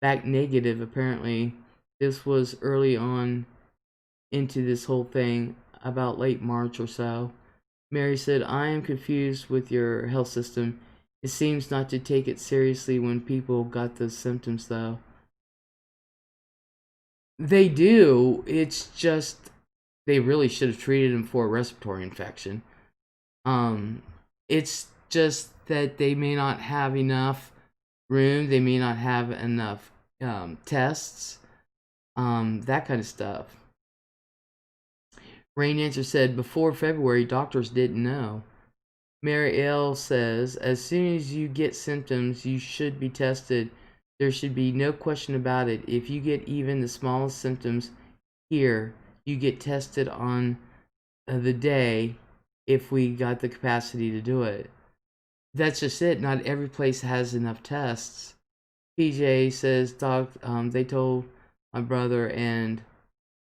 back negative, apparently. This was early on into this whole thing, about late March or so. Mary said, I am confused with your health system. It seems not to take it seriously when people got those symptoms, though. They do. It's just they really should have treated him for a respiratory infection. It's just that they may not have enough room. They may not have enough tests. That kind of stuff. Rain Answer said, before February, doctors didn't know. Mary L. says, as soon as you get symptoms, you should be tested. There should be no question about it. If you get even the smallest symptoms, here, you get tested on the day if we got the capacity to do it. That's just it. Not every place has enough tests. PJ says, Doc, they told my brother and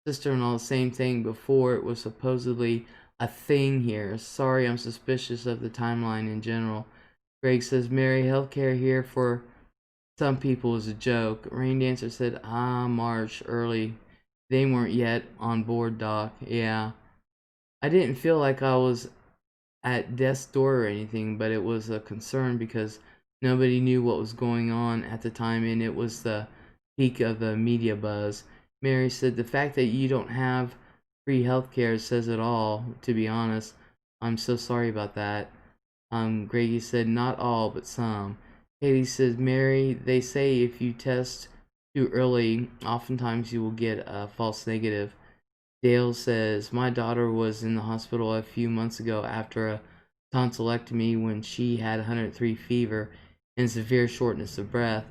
sister-in-law the same thing before it was supposedly a thing here. Sorry, I'm suspicious of the timeline in general. Greg says, Mary, healthcare here for some people is a joke. Rain Dancer said, March, early. They weren't yet on board, Doc. Yeah. I didn't feel like I was at death's door or anything, but it was a concern because nobody knew what was going on at the time, and it was the peak of the media buzz. Mary said, the fact that you don't have free healthcare says it all, to be honest. I'm so sorry about that. Greggy said, not all, but some. Katie says, Mary, they say if you test too early, oftentimes you will get a false negative. Dale says, my daughter was in the hospital a few months ago after a tonsillectomy when she had 103 fever and severe shortness of breath.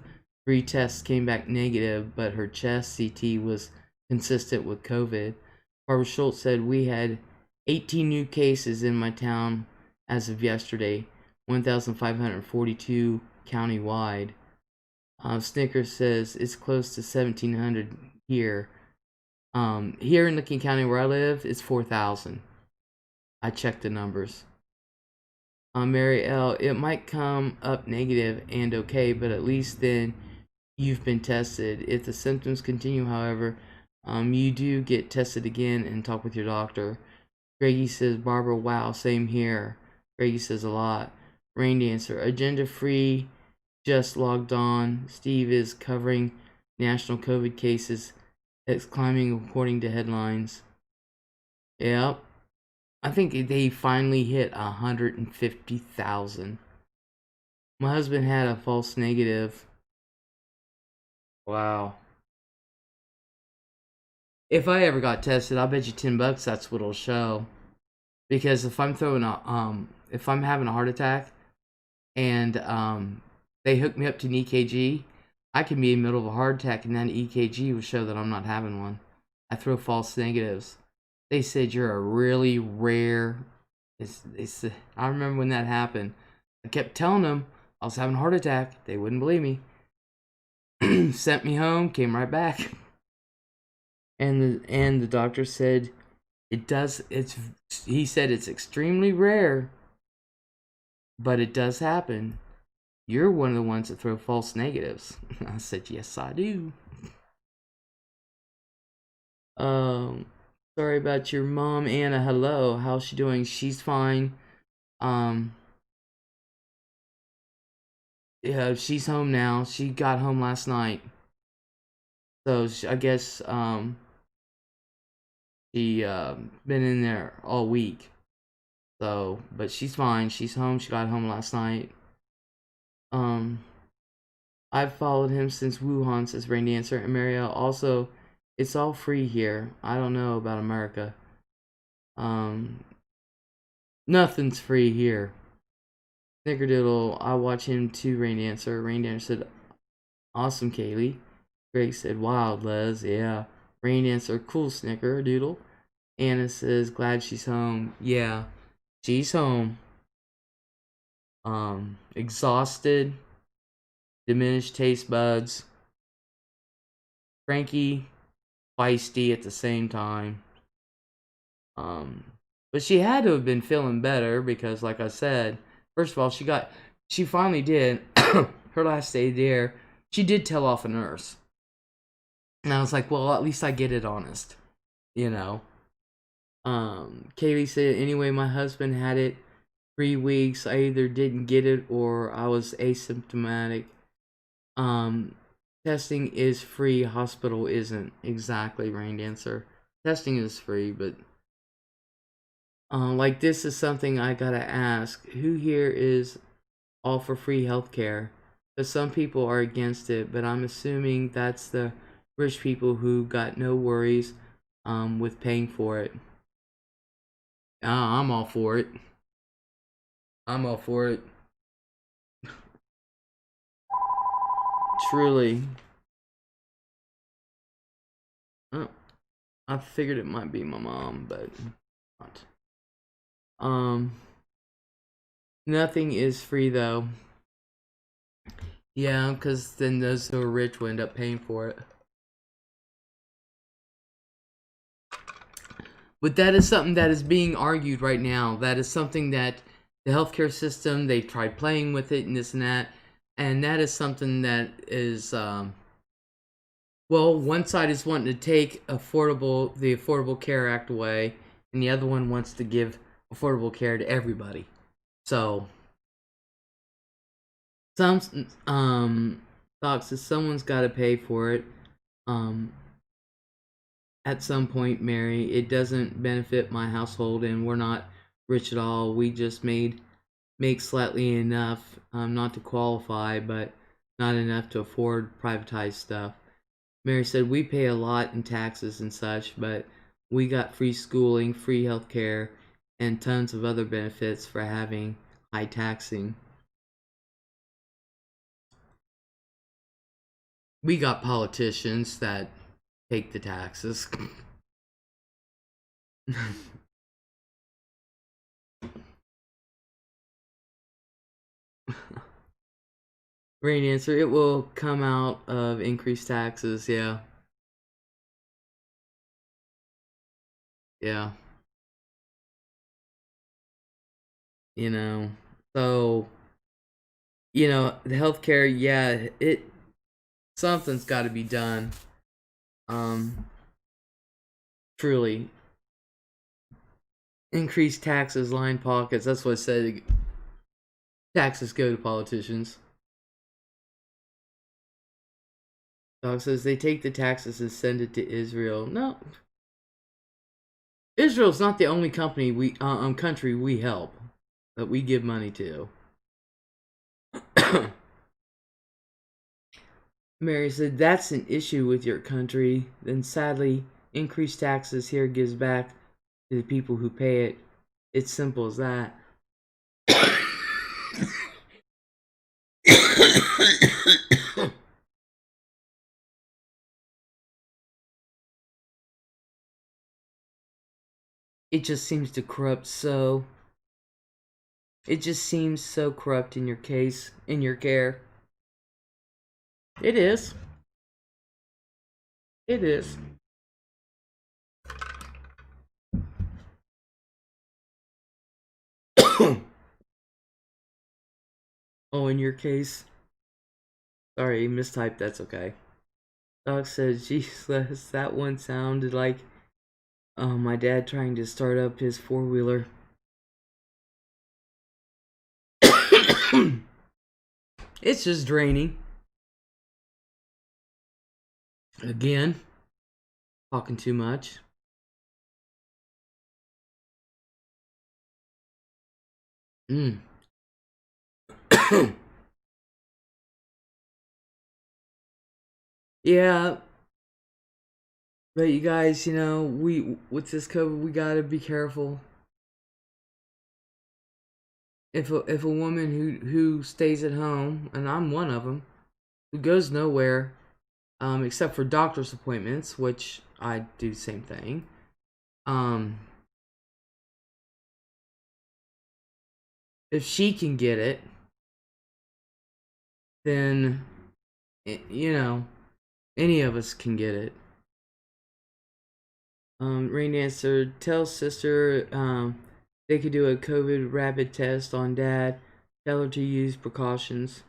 3 tests came back negative, but her chest CT was consistent with COVID. Barbara Schultz said, we had 18 new cases in my town as of yesterday, 1,542 countywide. Snickers says, it's close to 1,700 here. Here in Licking County where I live, it's 4,000. I checked the numbers. Mary L, it might come up negative and okay, but at least then you've been tested. If the symptoms continue, however, you do get tested again and talk with your doctor. Greggy says, Barbara, wow, same here. Greggy says a lot. Rain Dancer, agenda free, just logged on. Steve is covering national COVID cases. It's climbing according to headlines. Yep. I think they finally hit 150,000. My husband had a false negative. Wow. If I ever got tested, I'll bet you $10 that's what it'll show. Because if I'm if I'm having a heart attack and they hook me up to an EKG, I can be in the middle of a heart attack and then EKG will show that I'm not having one. I throw false negatives. They said you're a really rare. I remember when that happened. I kept telling them I was having a heart attack. They wouldn't believe me. Sent me home. Came right back. And the doctor said it does. He said it's extremely rare, but it does happen. You're one of the ones that throw false negatives. I said yes, I do. Sorry about your mom, Anna. Hello. How's she doing? She's fine. Yeah, she's home now. She got home last night. So I guess she been in there all week. So, but she's fine. She's home. She got home last night. I've followed him since Wuhan, says Rain Dancer. And Marielle, also, it's all free here. I don't know about America. Nothing's free here. Snickerdoodle, I watch him too, Rain Dancer. Rain Dancer said, awesome, Kaylee. Greg said, wild, Les. Yeah. Rain Dancer, cool, Snickerdoodle. Anna says, glad she's home. Yeah, she's home. Exhausted, diminished taste buds, cranky, feisty at the same time. But she had to have been feeling better because, like I said, first of all, she finally did her last day there. She did tell off a nurse, and I was like, well, at least I get it honest, you know. Kaylee said, anyway, my husband had it 3 weeks. I either didn't get it or I was asymptomatic. Testing is free, hospital isn't. Exactly, Rain Dancer. Testing is free, but like this is something I gotta ask. Who here is all for free healthcare? Because some people are against it, but I'm assuming that's the rich people who got no worries with paying for it. I'm all for it. I'm all for it. Truly. Oh, I figured it might be my mom, but not. Um, Nothing is free though. Yeah, because then those who are rich will end up paying for it. But that is something that is being argued right now. That is something that the healthcare system, they've tried playing with it and this and that. And that is something that is, well, one side is wanting to take the Affordable Care Act away, and the other one wants to give affordable care to everybody. So, some, Doc says someone's got to pay for it. Um, at some point, Mary, it doesn't benefit my household, and we're not rich at all. We just make slightly enough, not to qualify, but not enough to afford privatized stuff. Mary said, we pay a lot in taxes and such, but we got free schooling, free health care, and tons of other benefits for having high taxing. We got politicians that take the taxes. Rain answer, it will come out of increased taxes, yeah. Yeah. You know. So, the healthcare, yeah, something's gotta be done. Truly. Increased taxes, line pockets, that's what I said. Taxes go to politicians. Dog says they take the taxes and send it to Israel. No, Israel's not the only country we help, that we give money to. Mary said that's an issue with your country. Then sadly, increased taxes here gives back to the people who pay it. It's simple as that. It just seems to corrupt so. It just seems so corrupt in your case, in your care. It is. It is. Oh, in your case? Sorry, mistyped, that's okay. Doc says, Jesus, that one sounded like my dad trying to start up his four-wheeler. It's just draining. Again, talking too much. Mm. Yeah, but you guys, we with this COVID, we gotta be careful. If a woman who stays at home, and I'm one of them, who goes nowhere, except for doctor's appointments, which I do the same thing. If she can get it, then any of us can get it. Rain answered, tell sister they could do a COVID rapid test on dad. Tell her to use precautions.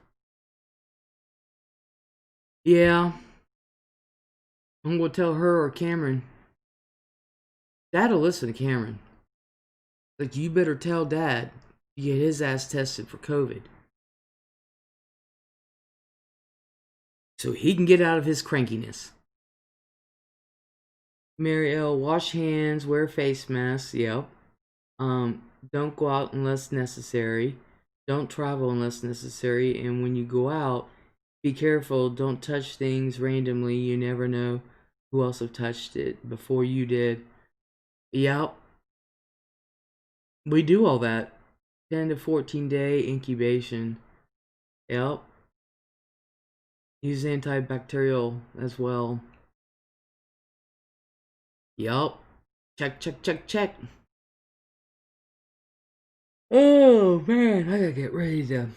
Yeah, I'm gonna tell her or Cameron. Dad'll listen to Cameron. Like, you better tell dad to get his ass tested for COVID, so he can get out of his crankiness. Mary L, wash hands, wear face masks. Yep. Don't go out unless necessary. Don't travel unless necessary. And when you go out, be careful. Don't touch things randomly. You never know who else have touched it before you did. Yep. We do all that. 10 to 14 day incubation. Yep. Use antibacterial as well. Yup. Check, check, check, check. Oh, man. I gotta get ready to...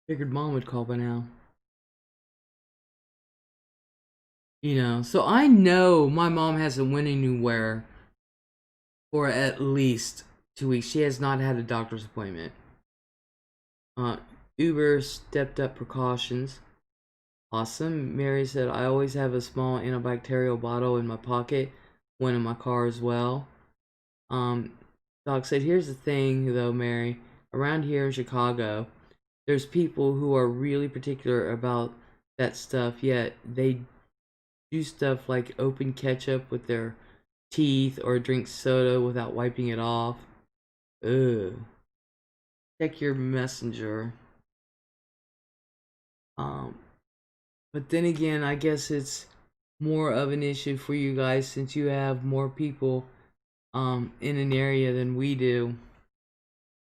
Figured Mom would call by now. You know, so I know my mom hasn't went anywhere for at least 2 weeks. She has not had a doctor's appointment. Uber stepped up precautions. Awesome. Mary said, I always have a small antibacterial bottle in my pocket, one in my car as well. Doc said, here's the thing though, Mary. Around here in Chicago, there's people who are really particular about that stuff, yet they do stuff like open ketchup with their teeth or drink soda without wiping it off. Ugh. Check your messenger. But then again, I guess it's more of an issue for you guys since you have more people in an area than we do.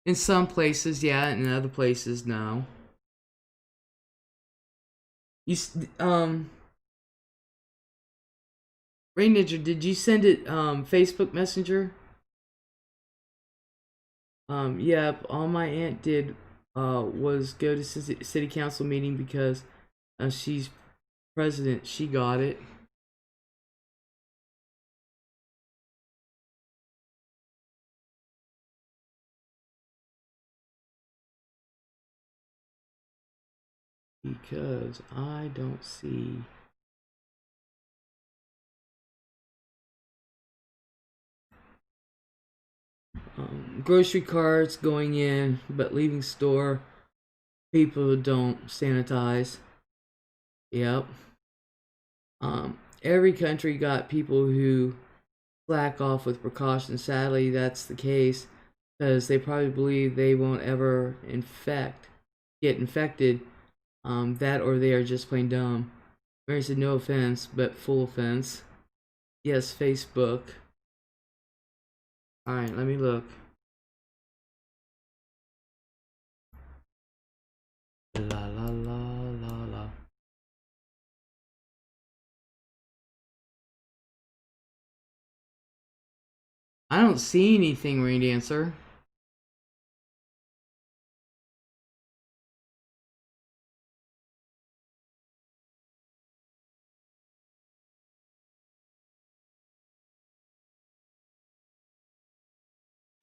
In some places, yeah, and in other places, no. You Rain Ninja, did you send it Facebook Messenger? Yep, all my aunt did was go to city council meeting because she's president. She got it. Because I don't see. Grocery carts going in, but leaving store. People don't sanitize. Yep. Every country got people who slack off with precautions. Sadly, that's the case because they probably believe they won't ever get infected. That or they are just plain dumb. Mary said, no offense, but full offense. Yes, Facebook. Alright, let me look. La la la la la. I don't see anything, Rain Dancer.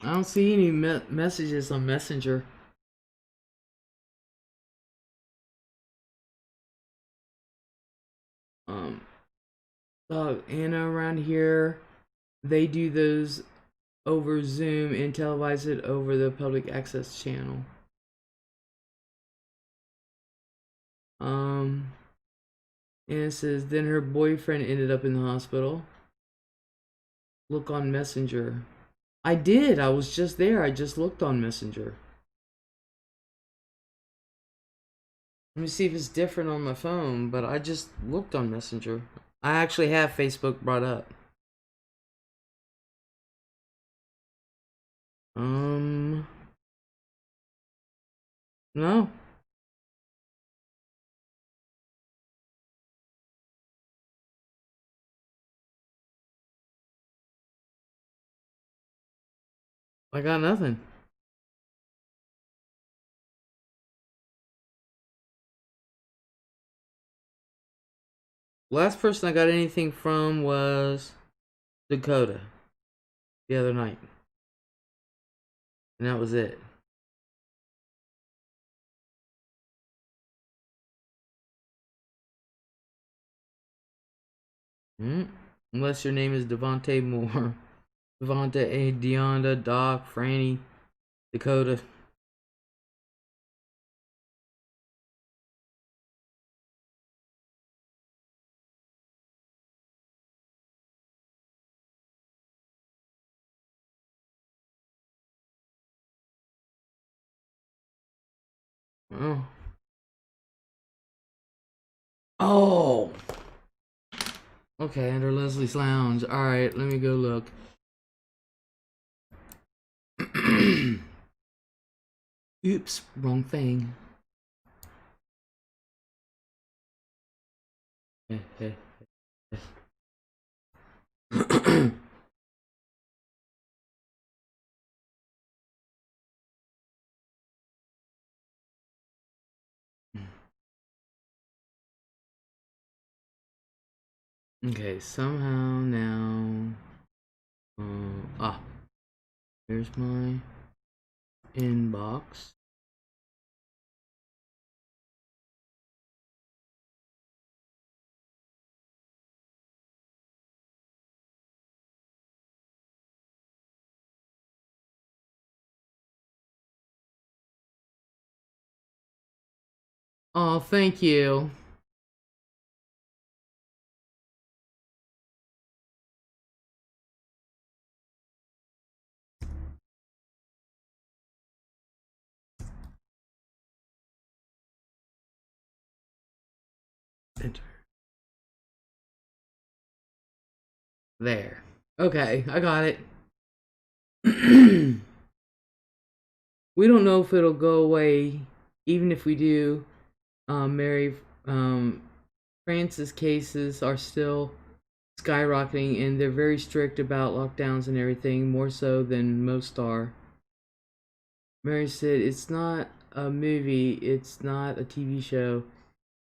I don't see any messages on Messenger. Anna around here, they do those over Zoom and televise it over the public access channel. And it says, then her boyfriend ended up in the hospital. Look on Messenger. I did. I was just there. I just looked on Messenger. Let me see if it's different on my phone, but I just looked on Messenger. I actually have Facebook brought up. No. I got nothing. Last person I got anything from was Dakota the other night. And that was it. Unless your name is Devontae Moore. Devonta, Deonda, Doc, Franny, Dakota. Oh. Oh. Okay, under Leslie's Lounge. Alright, let me go look. Oops, wrong thing. Okay, somehow now. Here's my inbox. Oh, thank you. Enter. There. Okay, I got it. We don't know if it'll go away. Even if we do, Mary, France's cases are still skyrocketing, and they're very strict about lockdowns and everything, more so than most are. Mary said, "It's not a movie. It's not a TV show.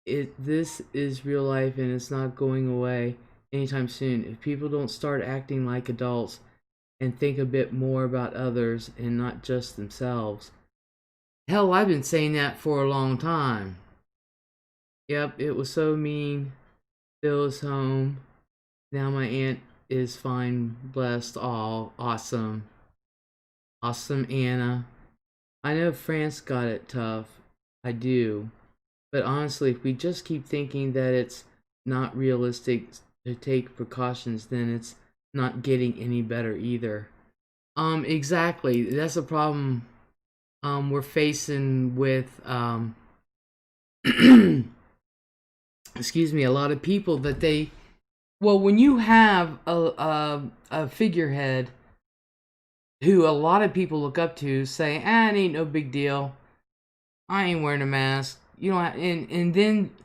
This is real life, and it's not going away anytime soon. If people don't start acting like adults and think a bit more about others and not just themselves." Hell, I've been saying that for a long time. Yep, it was so mean. Bill is home. Now my aunt is fine, blessed, all awesome. Awesome Anna. I know France got it tough. I do. But honestly, if we just keep thinking that it's not realistic to take precautions, then it's not getting any better either. Exactly. That's a problem we're facing with excuse me, a lot of people that they, well, when you have a figurehead who a lot of people look up to, say, it ain't no big deal. I ain't wearing a mask. You know, and then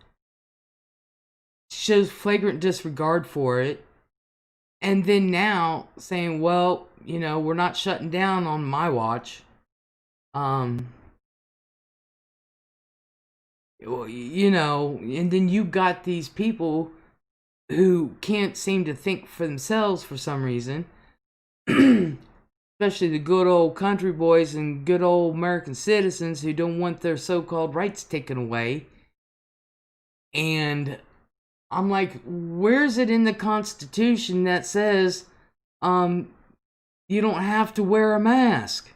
shows flagrant disregard for it. And then now saying, well, you know, we're not shutting down on my watch. You know, and then you got these people who can't seem to think for themselves for some reason. Especially the good old country boys and good old American citizens who don't want their so-called rights taken away. And I'm like, where's it in the Constitution that says you don't have to wear a mask?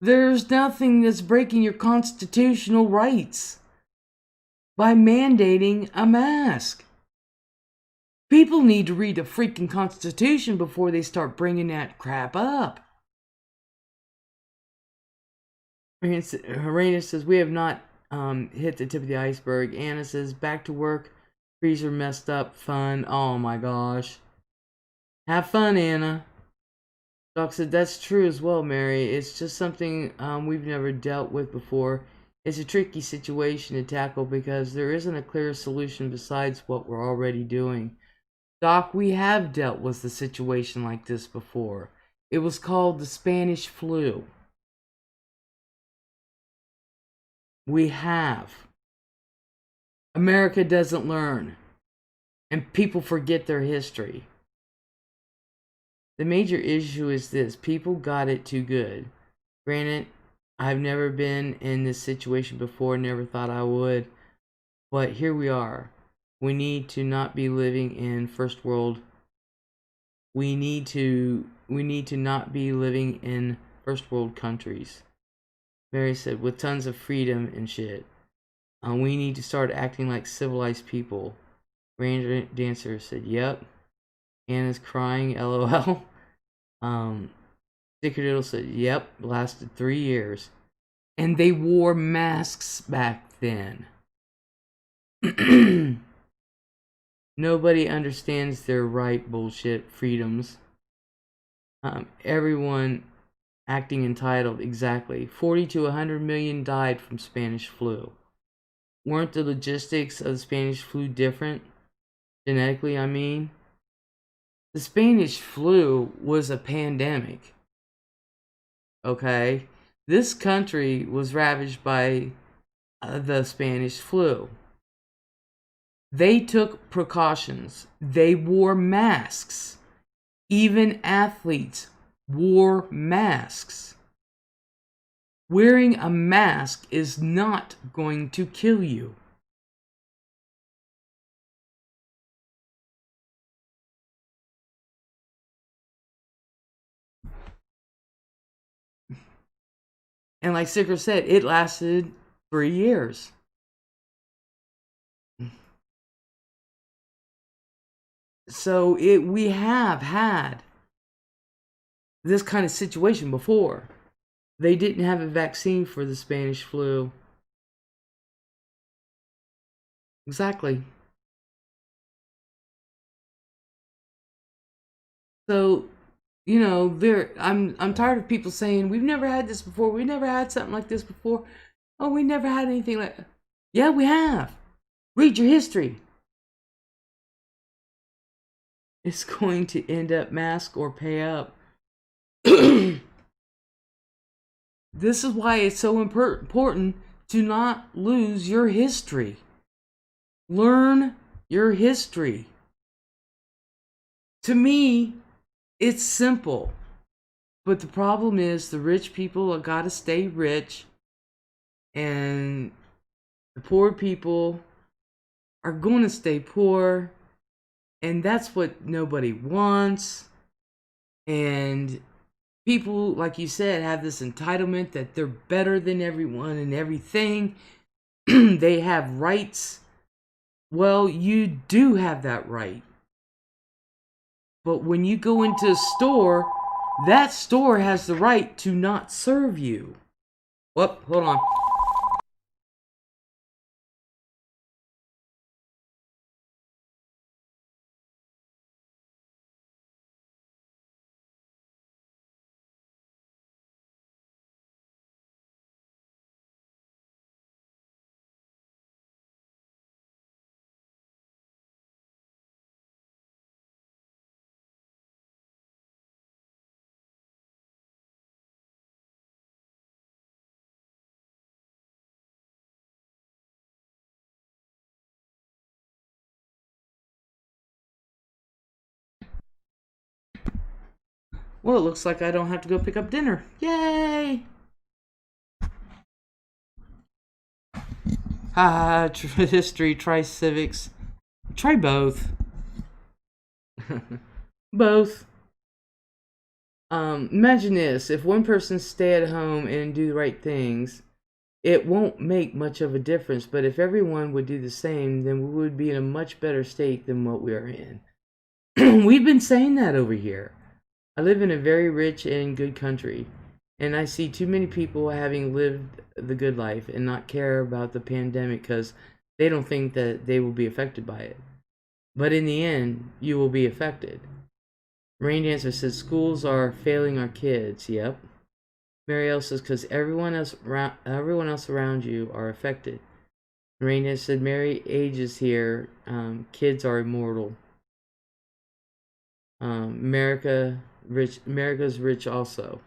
There's nothing that's breaking your constitutional rights by mandating a mask. People need to read the freaking Constitution before they start bringing that crap up. Helena says, we have not hit the tip of the iceberg. Anna says, back to work. Freezer messed up. Fun. Oh my gosh. Have fun, Anna. Doc said, that's true as well, Mary. It's just something we've never dealt with before. It's a tricky situation to tackle because there isn't a clear solution besides what we're already doing. Doc, we have dealt with a situation like this before. It was called the Spanish flu. We have. America doesn't learn, and people forget their history. The major issue is this: people got it too good. Granted, I've never been in this situation before, never thought I would, but here we are. We need to not be living in first world. We need to not be living in first world countries. Mary said, with tons of freedom and shit. We need to start acting like civilized people. Ranger Dancer said, yep. Anna's crying, lol. Snickerdoodle said, yep, lasted 3 years. And they wore masks back then. Nobody understands their right bullshit freedoms. Everyone acting entitled, exactly. 40 to 100 million died from Spanish flu. Weren't the logistics of the Spanish flu different? Genetically, I mean. The Spanish flu was a pandemic. Okay? This country was ravaged by the Spanish flu. They took precautions. They wore masks. Even athletes wore masks. Wearing a mask is not going to kill you. And like Sicker said, it lasted 3 years. So we have had this kind of situation before. They didn't have a vaccine for the Spanish flu. Exactly. So, you know, I'm tired of people saying we've never had this before. We never had something like this before. Oh, we never had anything like. Yeah, we have. Read your history. It's going to end up mask or pay up. This is why it's so important to not lose your history. Learn your history. To me, it's simple. But the problem is the rich people have got to stay rich, and the poor people are going to stay poor, and that's what nobody wants. And people, like you said, have this entitlement that they're better than everyone and everything. They have rights. Well, you do have that right. But when you go into a store, that store has the right to not serve you. Whoop, hold on. Well, it looks like I don't have to go pick up dinner. Yay! History, try civics. Try both. Both. Imagine this. If one person stay at home and do the right things, it won't make much of a difference. But if everyone would do the same, then we would be in a much better state than what we are in. We've been saying that over here. I live in a very rich and good country, and I see too many people having lived the good life and not care about the pandemic because they don't think that they will be affected by it. But in the end, you will be affected. Rain Dancer says schools are failing our kids. Yep. Marielle says because everyone else around you are affected. Rain Dancer said Mary ages here. Kids are immortal. America's rich also.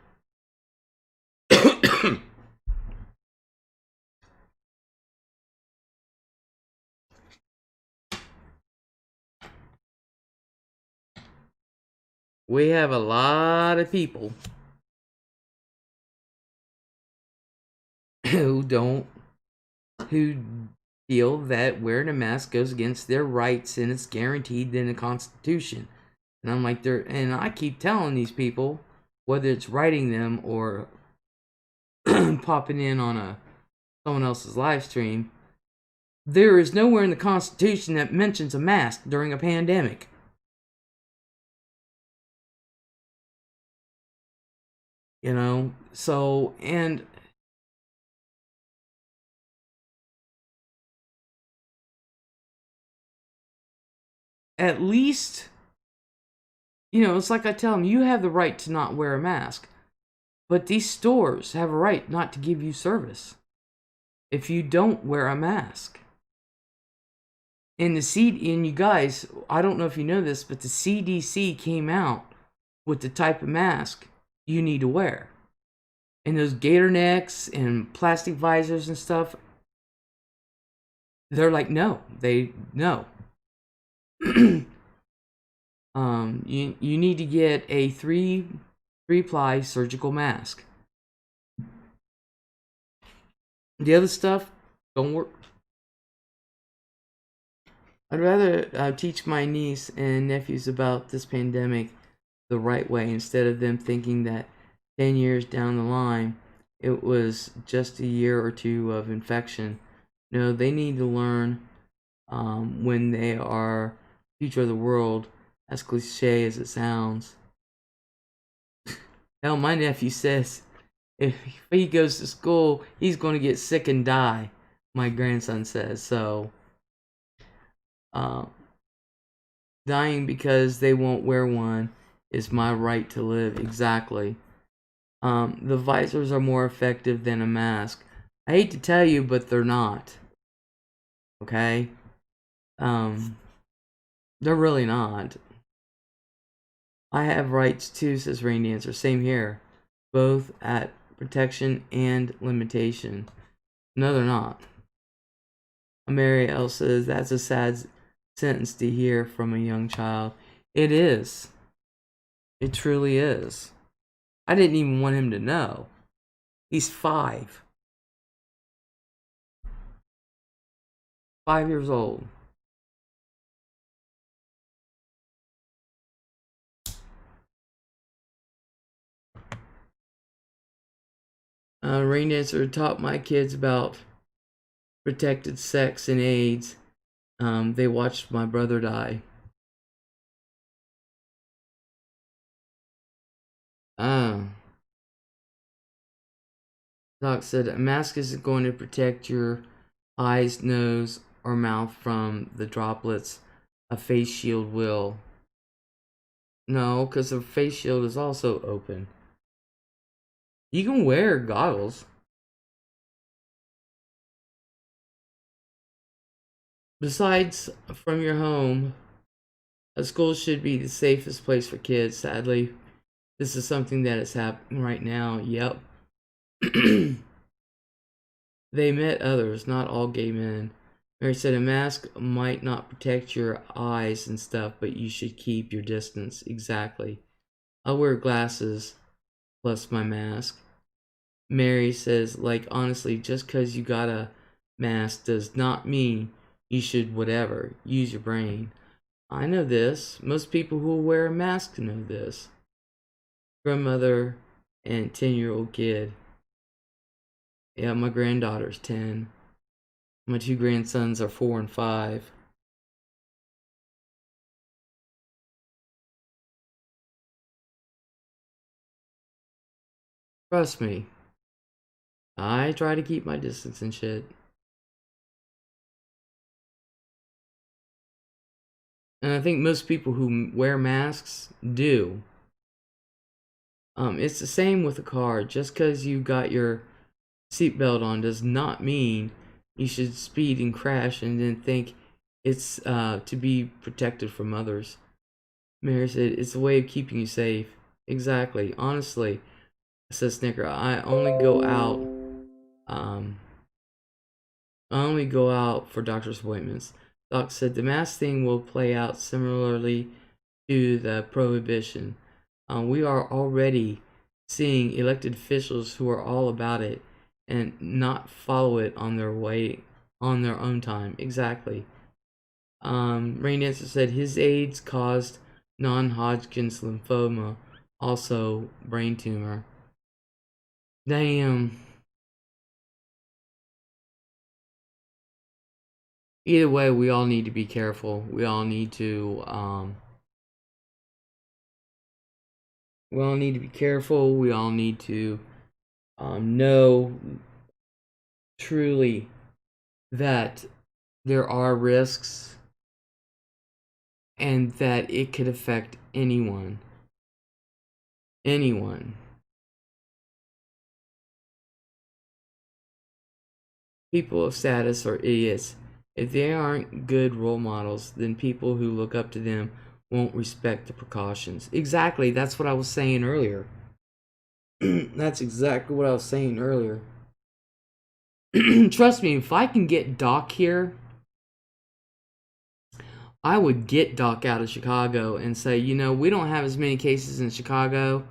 We have a lot of people who feel that wearing a mask goes against their rights and it's guaranteed in the Constitution. And I'm like, and I keep telling these people, whether it's writing them or popping in on someone else's live stream, there is nowhere in the Constitution that mentions a mask during a pandemic. You know, so, and at least, you know, it's like I tell them, you have the right to not wear a mask, but these stores have a right not to give you service if you don't wear a mask. And you guys, I don't know if you know this, but the CDC came out with the type of mask you need to wear. And those gator necks and plastic visors and stuff, they're like, no. No. You need to get a three-ply surgical mask. The other stuff don't work. I'd rather teach my niece and nephews about this pandemic the right way instead of them thinking that 10 years down the line it was just a year or two of infection. No, they need to learn when they are future of the world, as cliche as it sounds. Hell, my nephew says if he goes to school, he's going to get sick and die. My grandson says so. Dying because they won't wear one is my right to live. Exactly. The visors are more effective than a mask. I hate to tell you, but they're not. Okay? They're really not. I have rights too, says Rain Dancer. Same here. Both at protection and limitation. No, they're not. Mary L says, that's a sad sentence to hear from a young child. It is. It truly is. I didn't even want him to know. He's 5. 5 years old. Rain Dancer taught my kids about protected sex and AIDS. They watched my brother die. Doc said a mask isn't going to protect your eyes, nose, or mouth from the droplets. A face shield will. No, because the face shield is also open. You can wear goggles. Besides, from your home, a school should be the safest place for kids. Sadly, this is something that is happening right now. Yep. They met others, not all gay men. Mary said a mask might not protect your eyes and stuff, but you should keep your distance. Exactly. I'll wear glasses plus my mask. Mary says, like, honestly, just because you got a mask does not mean you should whatever. Use your brain. I know this. Most people who wear a mask know this. Grandmother and 10-year-old kid. Yeah, my granddaughter's 10. My 2 grandsons are 4 and 5. Trust me. I try to keep my distance and shit. And I think most people who wear masks do. It's the same with a car. Just because you got your seatbelt on does not mean you should speed and crash and then think it's to be protected from others. Mary said, it's a way of keeping you safe. Exactly. Honestly, says Snicker, I only go out for doctor's appointments. Doc said the mask thing will play out similarly to the prohibition. We are already seeing elected officials who are all about it and not follow it on their own time. Exactly. Rain Dancer said his AIDS caused non-Hodgkin's lymphoma, also brain tumor. Damn. Either way, we all need to be careful. We all need to be careful. We all need to know truly that there are risks and that it could affect anyone. Anyone. People of status are idiots. If they aren't good role models, then people who look up to them won't respect the precautions. Exactly, that's what I was saying earlier. That's exactly what I was saying earlier. Trust me, if I can get Doc here, I would get Doc out of Chicago and say, you know, we don't have as many cases in Chicago,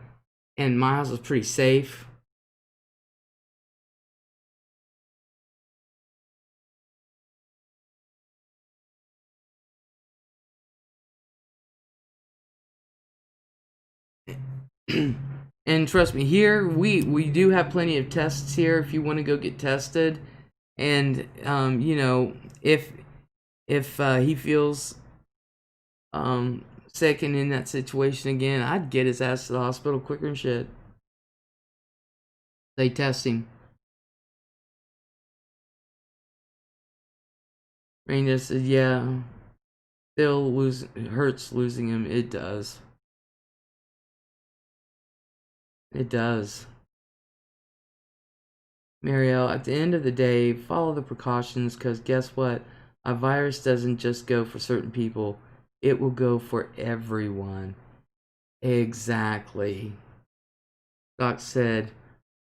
and my house is pretty safe. And trust me, here we do have plenty of tests here if you want to go get tested. And you know, if he feels sick and in that situation again, I'd get his ass to the hospital quicker and shit. They test him. Rain said, yeah, still it hurts losing him. It does. It does. Marielle, at the end of the day, follow the precautions, because guess what? A virus doesn't just go for certain people. It will go for everyone. Exactly. Doc said,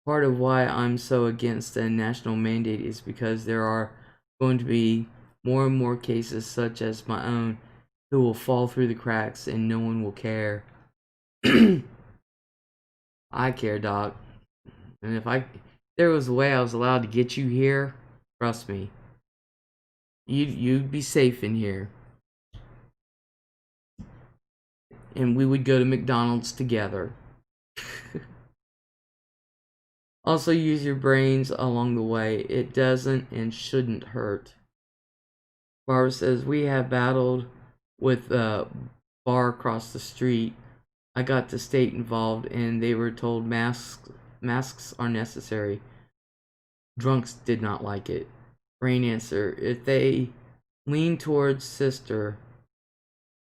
part of why I'm so against a national mandate is because there are going to be more and more cases such as my own who will fall through the cracks and no one will care. I care, Doc. And if there was a way I was allowed to get you here, trust me, you'd be safe in here. And we would go to McDonald's together. Also, use your brains along the way. It doesn't and shouldn't hurt. Barbara says, we have battled with a bar across the street. I got the state involved and they were told masks are necessary. Drunks did not like it. Rain answer, if they lean towards sister,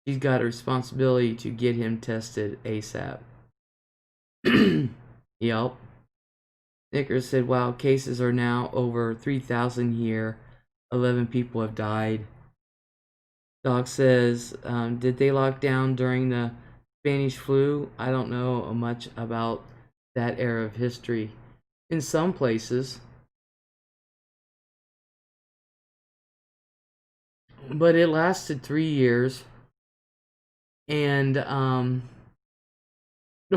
she's got a responsibility to get him tested ASAP. Yep. Snickers said, wow, cases are now over 3,000 here. 11 people have died. Doc says, did they lock down during the Spanish flu? I don't know much about that era of history. In some places. But it lasted 3 years. And, of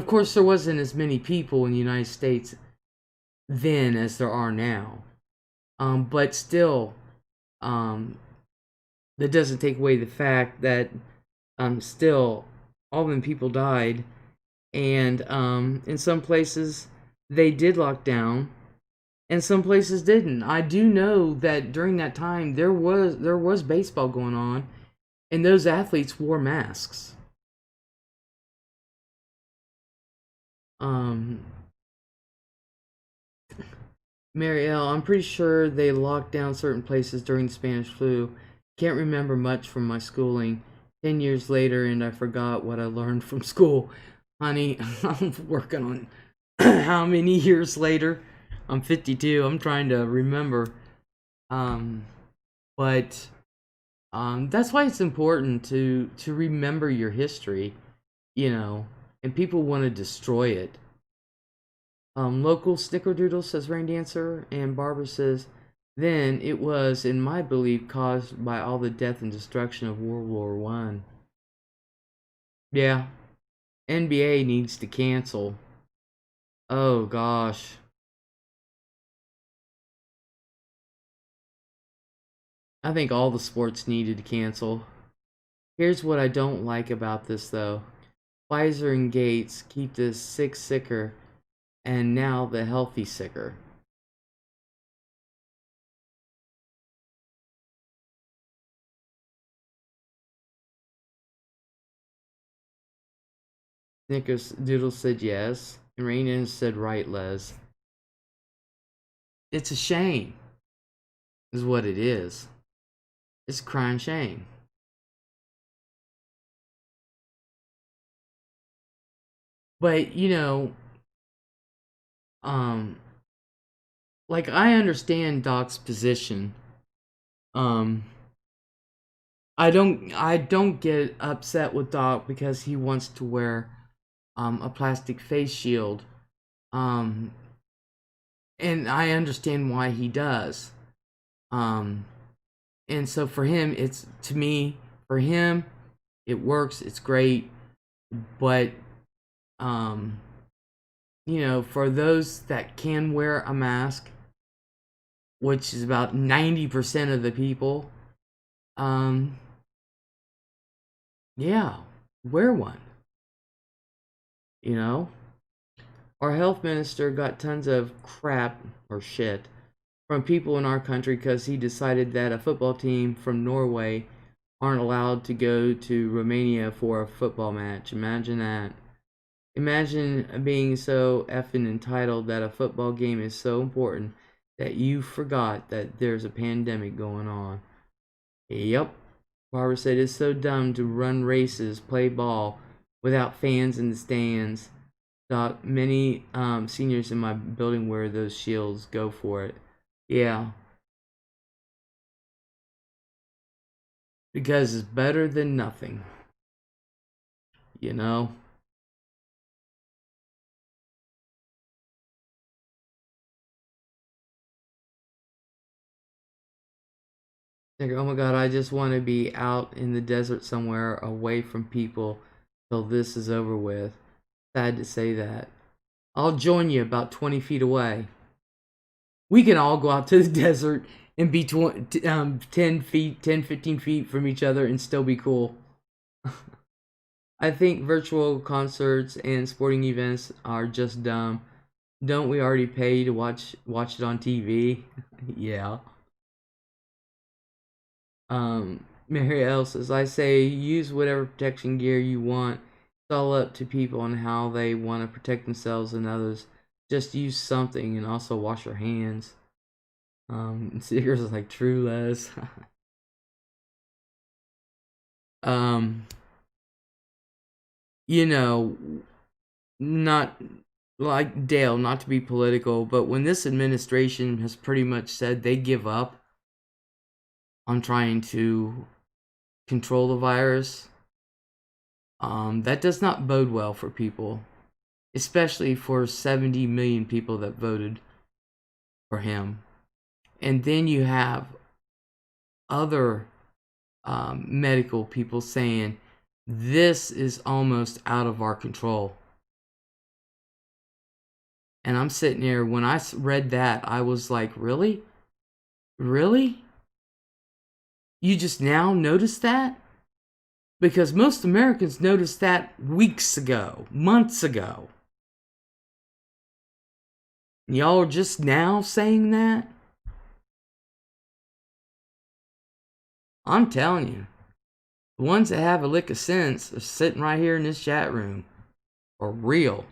course, there wasn't as many people in the United States then as there are now. But still, that doesn't take away the fact that still all them people died, and in some places they did lock down and some places didn't. I do know that during that time there was baseball going on and those athletes wore masks. Marielle, I'm pretty sure they locked down certain places during the Spanish flu. Can't remember much from my schooling. 10 years later, and I forgot what I learned from school. Honey, I'm working on how many years later? I'm 52. I'm trying to remember. But that's why it's important to remember your history, you know, and people want to destroy it. Local snickerdoodle, says Rain Dancer, and Barbara says, then it was, in my belief, caused by all the death and destruction of World War One. Yeah, NBA needs to cancel. Oh gosh. I think all the sports needed to cancel. Here's what I don't like about this though. Pfizer and Gates keep the sick sicker, and now the healthy sicker. Snickers Doodle said yes, and Rainen said right, Les. It's a shame, is what it is. It's a crying shame. But, you know, like I understand Doc's position. I don't get upset with Doc because he wants to wear a plastic face shield. Um and I understand why he does. Um and so for him, it's to me, for him, it works, it's great, but um for those that can wear a mask, which is about 90% of the people, um yeah, wear one, you know? Our health minister got tons of crap or shit from people in our country because he decided that a football team from Norway aren't allowed to go to Romania for a football match. Imagine that. Imagine being so effing entitled that a football game is so important that you forgot that there's a pandemic going on. Yep. Barbara said it's so dumb to run races, play ball without fans in the stands. Doc, many seniors in my building wear those shields. Go for it. Yeah, because it's better than nothing. You know? Like, oh my god, I just want to be out in the desert somewhere away from people till this is over with. Sad to say that. I'll join you about 20 feet away. We can all go out to the desert and be 10 feet, 10, 15 feet from each other and still be cool. I think virtual concerts and sporting events are just dumb. Don't we already pay to watch it on TV? Yeah. Mary L says, I say use whatever protection gear you want. It's all up to people on how they want to protect themselves and others. Just use something and also wash your hands. Stickers is like true Les. um, you know, not like Dale, not to be political, but when this administration has pretty much said they give up on trying to control the virus, that does not bode well for people, especially for 70 million people that voted for him. And then you have other medical people saying this is almost out of our control. And I'm sitting there, when I read that, I was like, really? Really? You just now noticed that? Because most Americans noticed that weeks ago, months ago. Y'all are just now saying that? I'm telling you, the ones that have a lick of sense are sitting right here in this chat room. Are real.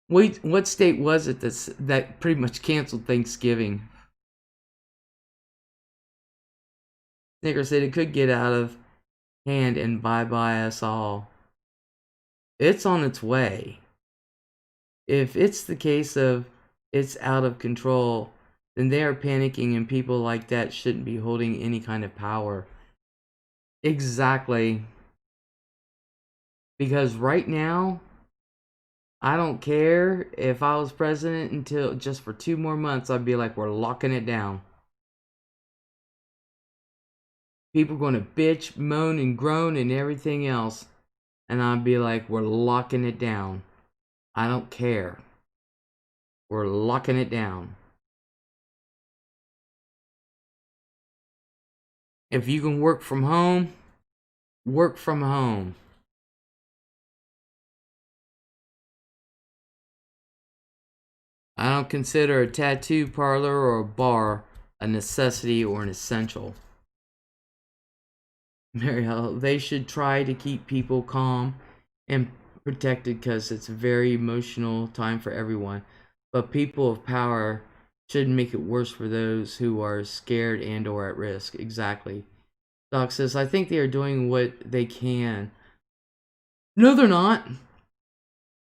Wait, what state was it that pretty much canceled Thanksgiving? Snicker said it could get out of hand and bye-bye us all. It's on its way. If it's the case of it's out of control, then they are panicking and people like that shouldn't be holding any kind of power. Exactly. Because right now, I don't care if I was president until just for 2 more months, I'd be like, we're locking it down. People are going to bitch, moan, and groan and everything else. And I'd be like, we're locking it down. I don't care. We're locking it down. If you can work from home, work from home. I don't consider a tattoo parlor or a bar a necessity or an essential. Mariel, they should try to keep people calm and protected because it's a very emotional time for everyone. But people of power shouldn't make it worse for those who are scared and or at risk. Exactly. Doc says, I think they are doing what they can. No, they're not.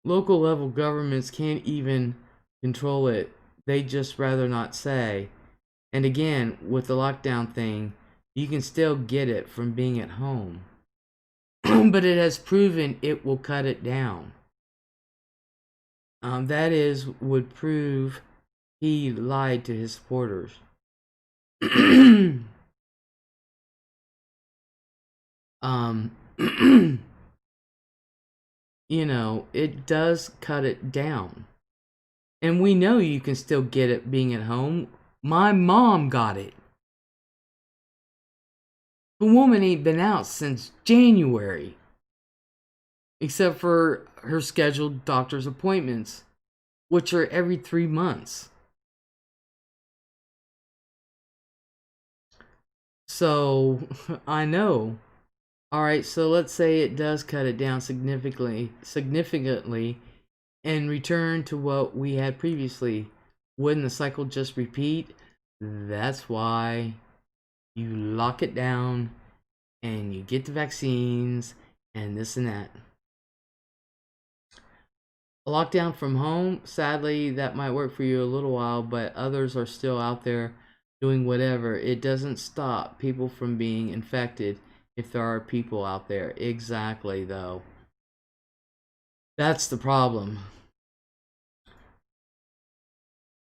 Local level governments can't even control it. They just rather not say. And again, with the lockdown thing, you can still get it from being at home. But it has proven it will cut it down. That is, would prove he lied to his supporters. You know, it does cut it down. And we know you can still get it being at home. My mom got it. The woman ain't been out since January. Except for her scheduled doctor's appointments, which are every 3 months. So, I know. Alright, so let's say it does cut it down significantly, and return to what we had previously. Wouldn't the cycle just repeat? That's why you lock it down and you get the vaccines and this and that. A lockdown from home, sadly, that might work for you a little while, but others are still out there doing whatever. It doesn't stop people from being infected if there are people out there. Exactly, though. That's the problem.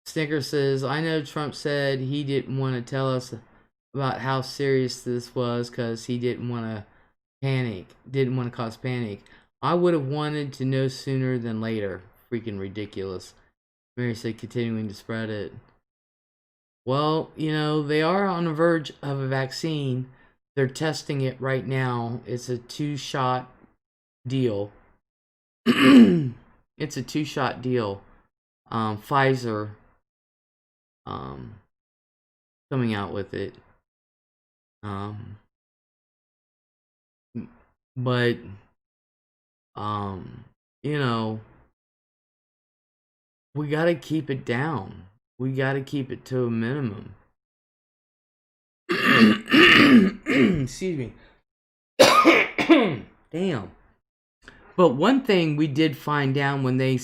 Snicker says, I know Trump said he didn't want to tell us about how serious this was because he didn't want to cause panic. I would have wanted to know sooner than later. Freaking ridiculous. Mary said, continuing to spread it. Well, you know, they are on the verge of a vaccine. They're testing it right now. It's a 2-shot deal. It's a 2-shot deal. Pfizer coming out with it. But you know, we got to keep it down. We got to keep it to a minimum. Excuse me. Damn. But one thing we did find out when they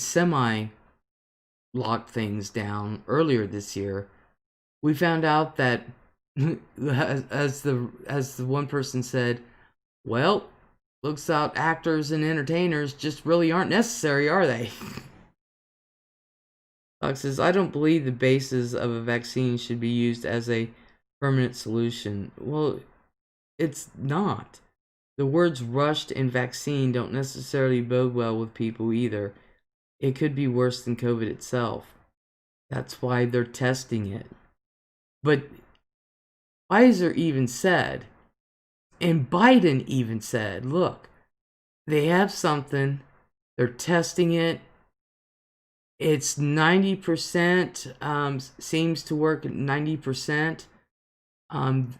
locked things down earlier this year, we found out that as the one person said, well, looks out actors and entertainers just really aren't necessary, are they? Doc says, I don't believe the basis of a vaccine should be used as a permanent solution. Well, it's not. The words rushed and vaccine don't necessarily bode well with people either. It could be worse than COVID itself. That's why they're testing it. But Pfizer even said, and Biden even said, look, they have something, they're testing it, it's 90%, seems to work at 90%,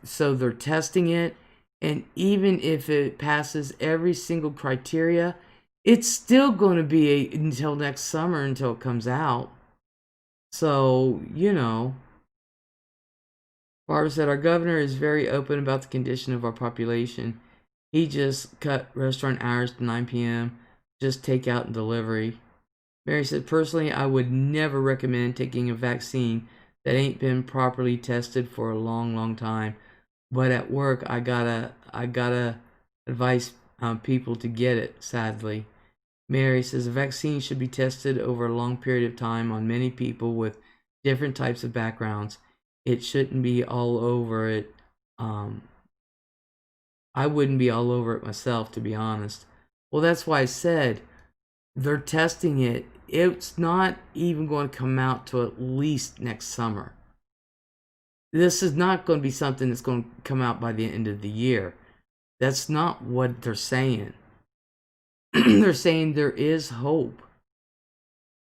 so they're testing it, and even if it passes every single criteria, it's still going to be until next summer until it comes out. So, you know, Barber said, our governor is very open about the condition of our population. He just cut restaurant hours to 9 p.m., just takeout and delivery. Mary said, personally, I would never recommend taking a vaccine that ain't been properly tested for a long, long time. But at work, I gotta advise people to get it, sadly. Mary says, a vaccine should be tested over a long period of time on many people with different types of backgrounds. It shouldn't be all over it. I wouldn't be all over it myself, to be honest. Well, that's why I said they're testing it. It's not even going to come out till at least next summer. This is not going to be something that's going to come out by the end of the year. That's not what they're saying. They're saying there is hope.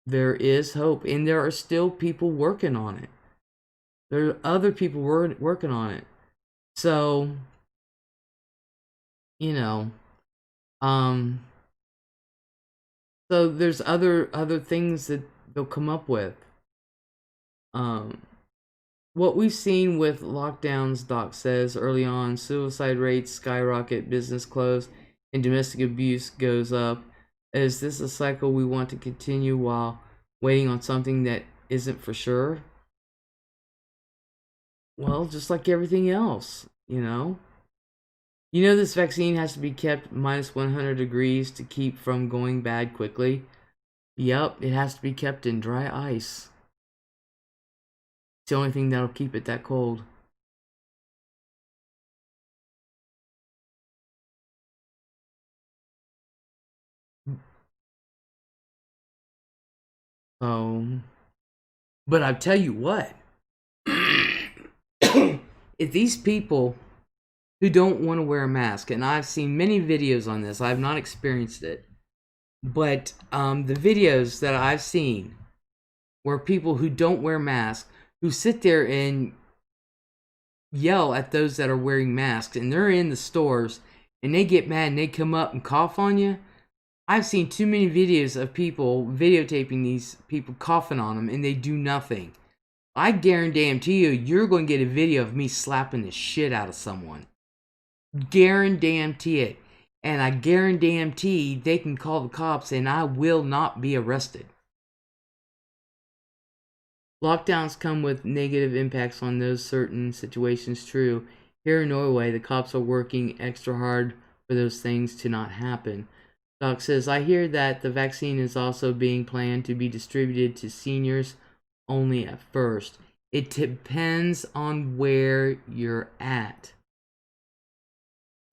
There is hope. And there are still people working on it. There are other people working on it. So, you know, so there's other things that they'll come up with. What we've seen with lockdowns, Doc says, early on, suicide rates skyrocket, business close, and domestic abuse goes up. Is this a cycle we want to continue while waiting on something that isn't for sure. Well, just like everything else, you know. You know this vaccine has to be kept minus 100 degrees to keep from going bad quickly. Yep, it has to be kept in dry ice. It's the only thing that'll keep it that cold. But I tell you what, if these people who don't want to wear a mask, and I've seen many videos on this, I've not experienced it, but the videos that I've seen where people who don't wear masks, who sit there and yell at those that are wearing masks, and they're in the stores, and they get mad and they come up and cough on you. I've seen too many videos of people videotaping these people coughing on them, and they do nothing. I guarantee you, you're going to get a video of me slapping the shit out of someone. Guarantee it. And I guarantee they can call the cops and I will not be arrested. Lockdowns come with negative impacts on those certain situations, true. Here in Norway, the cops are working extra hard for those things to not happen. Doc says, I hear that the vaccine is also being planned to be distributed to seniors only at first. It depends on where you're at.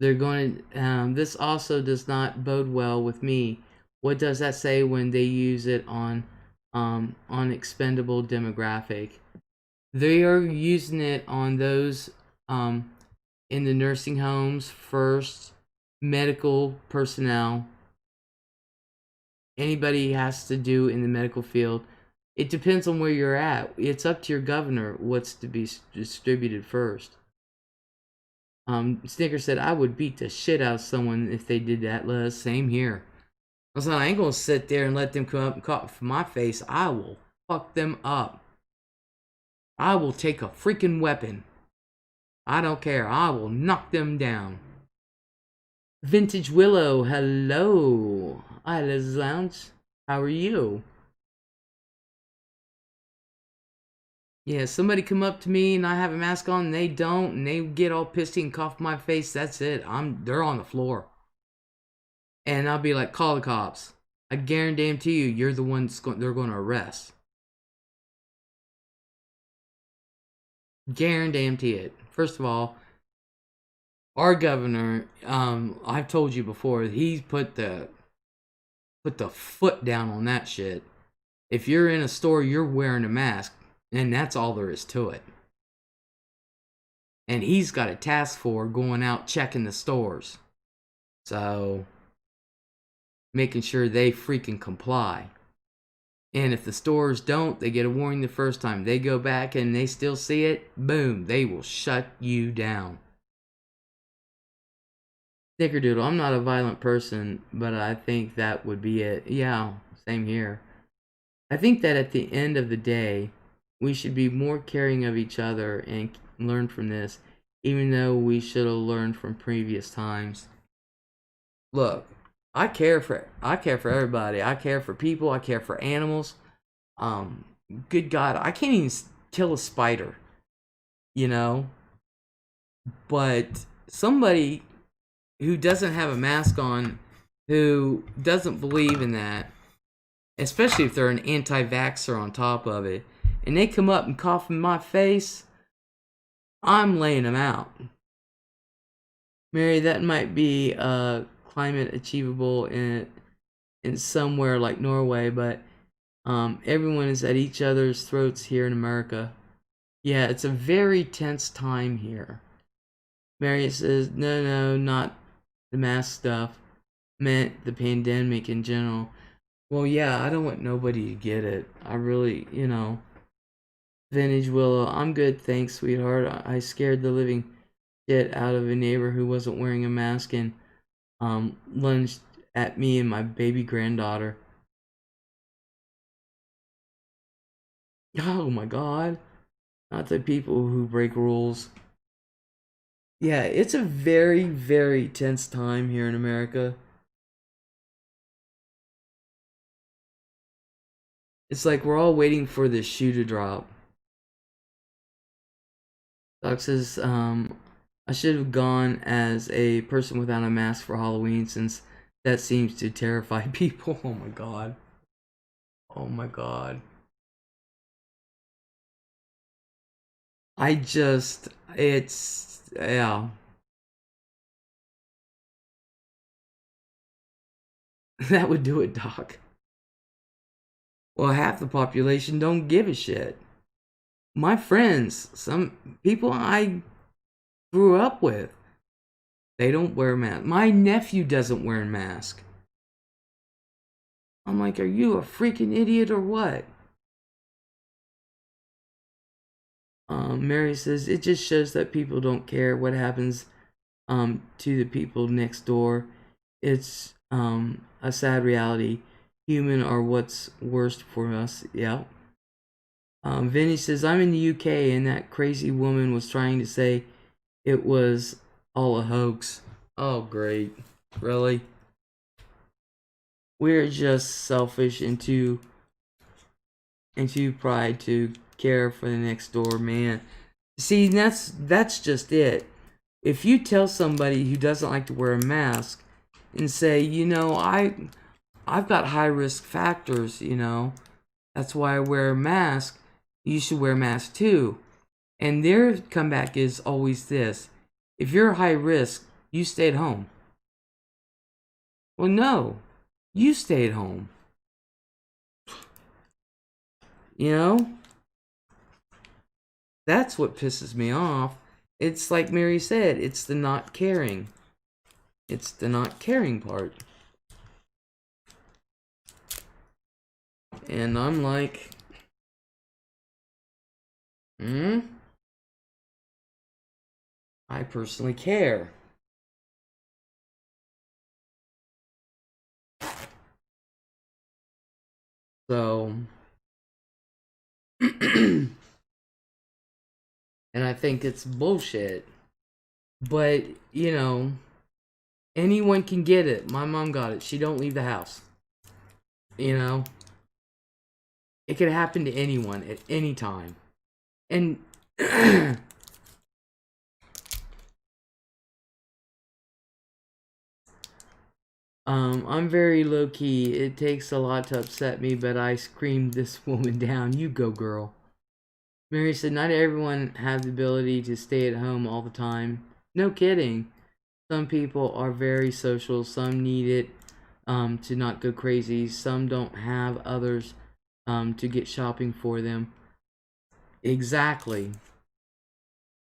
They're going to, this also does not bode well with me. What does that say when they use it on expendable demographic? They are using it on those in the nursing homes first, medical personnel, anybody has to do in the medical field. It depends on where you're at. It's up to your governor what's to be distributed first. Snicker said, I would beat the shit out of someone if they did that, Les. Same here. I was like, I ain't gonna sit there and let them come up and cough in my face. I will fuck them up. I will take a freaking weapon. I don't care. I will knock them down. Vintage Willow, hello. Hi, LEZLIE'S Lounge. How are you? Yeah, somebody come up to me and I have a mask on and they don't, and they get all pissy and cough in my face. That's it. They're on the floor. And I'll be like, call the cops. I guarantee you, you're the one they're going to arrest. Guarantee it. First of all, our governor, I've told you before, he's put the foot down on that shit. If you're in a store, you're wearing a mask, and that's all there is to it. And he's got a task force going out checking the stores. So, making sure they freaking comply. And if the stores don't, they get a warning the first time. They go back and they still see it, boom, they will shut you down. Snickerdoodle, I'm not a violent person, but I think that would be it. Yeah, same here. I think that at the end of the day, we should be more caring of each other and learn from this, even though we should have learned from previous times. Look, I care for everybody. I care for people. I care for animals. Good God, I can't even kill a spider, you know. But somebody who doesn't have a mask on, who doesn't believe in that, especially if they're an anti-vaxxer on top of it, and they come up and cough in my face, I'm laying them out. Mary, that might be climate achievable in somewhere like Norway, but everyone is at each other's throats here in America. Yeah, it's a very tense time here. Mary says, no, not the mask stuff. Meant the pandemic in general. Well, yeah, I don't want nobody to get it. I really, Vintage Willow, I'm good, thanks, sweetheart. I scared the living shit out of a neighbor who wasn't wearing a mask and lunged at me and my baby granddaughter. Oh my God. Not the people who break rules. Yeah, it's a very, very tense time here in America. It's like we're all waiting for the shoe to drop. Doc says, I should have gone as a person without a mask for Halloween since that seems to terrify people. Oh my god. Oh my god. Yeah. That would do it, Doc. Well, half the population don't give a shit. My friends, some people I grew up with, they don't wear masks. My nephew doesn't wear a mask. I'm like, are you a freaking idiot or what? Mary says, it just shows that people don't care what happens to the people next door. It's a sad reality. Human are what's worst for us. Yeah. Vinny says, I'm in the UK and that crazy woman was trying to say it was all a hoax. Oh, great. Really? We're just selfish and too pride to care for the next door man. See, that's just it. If you tell somebody who doesn't like to wear a mask and say, I've got high risk factors, that's why I wear a mask, you should wear a mask too. And their comeback is always this: if you're high risk, you stay at home. Well, no, you stay at home. That's what pisses me off. It's like Mary said, it's the not caring. It's the not caring part. And I'm like, I personally care. So, and I think it's bullshit. But, anyone can get it. My mom got it. She don't leave the house. It could happen to anyone at any time. And I'm very low key. It takes a lot to upset me, but I screamed this woman down. You go, girl. Mary said, not everyone has the ability to stay at home all the time. No kidding. Some people are very social. Some need it to not go crazy. Some don't have others to get shopping for them. Exactly.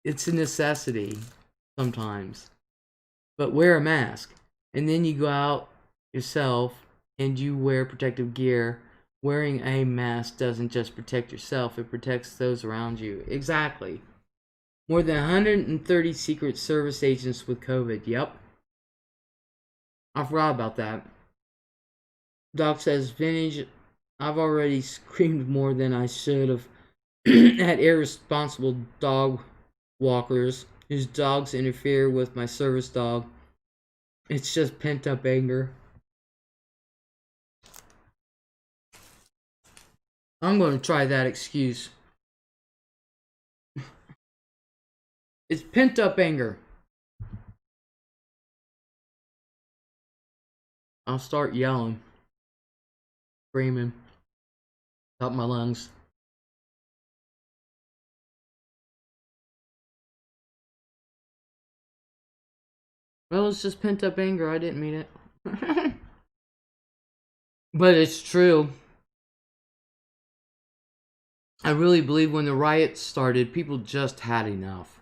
It's a necessity sometimes. But wear a mask. And then you go out yourself and you wear protective gear. Wearing a mask doesn't just protect yourself, it protects those around you. Exactly. More than 130 Secret Service agents with COVID. Yep. I forgot about that. Doc says, Vintage, I've already screamed more than I should have at irresponsible dog walkers whose dogs interfere with my service dog. It's just pent up anger. I'm going to try that excuse. It's pent up anger. I'll start yelling, screaming, top of my lungs. Well, it's just pent up anger. I didn't mean it. But it's true. I really believe when the riots started, people just had enough.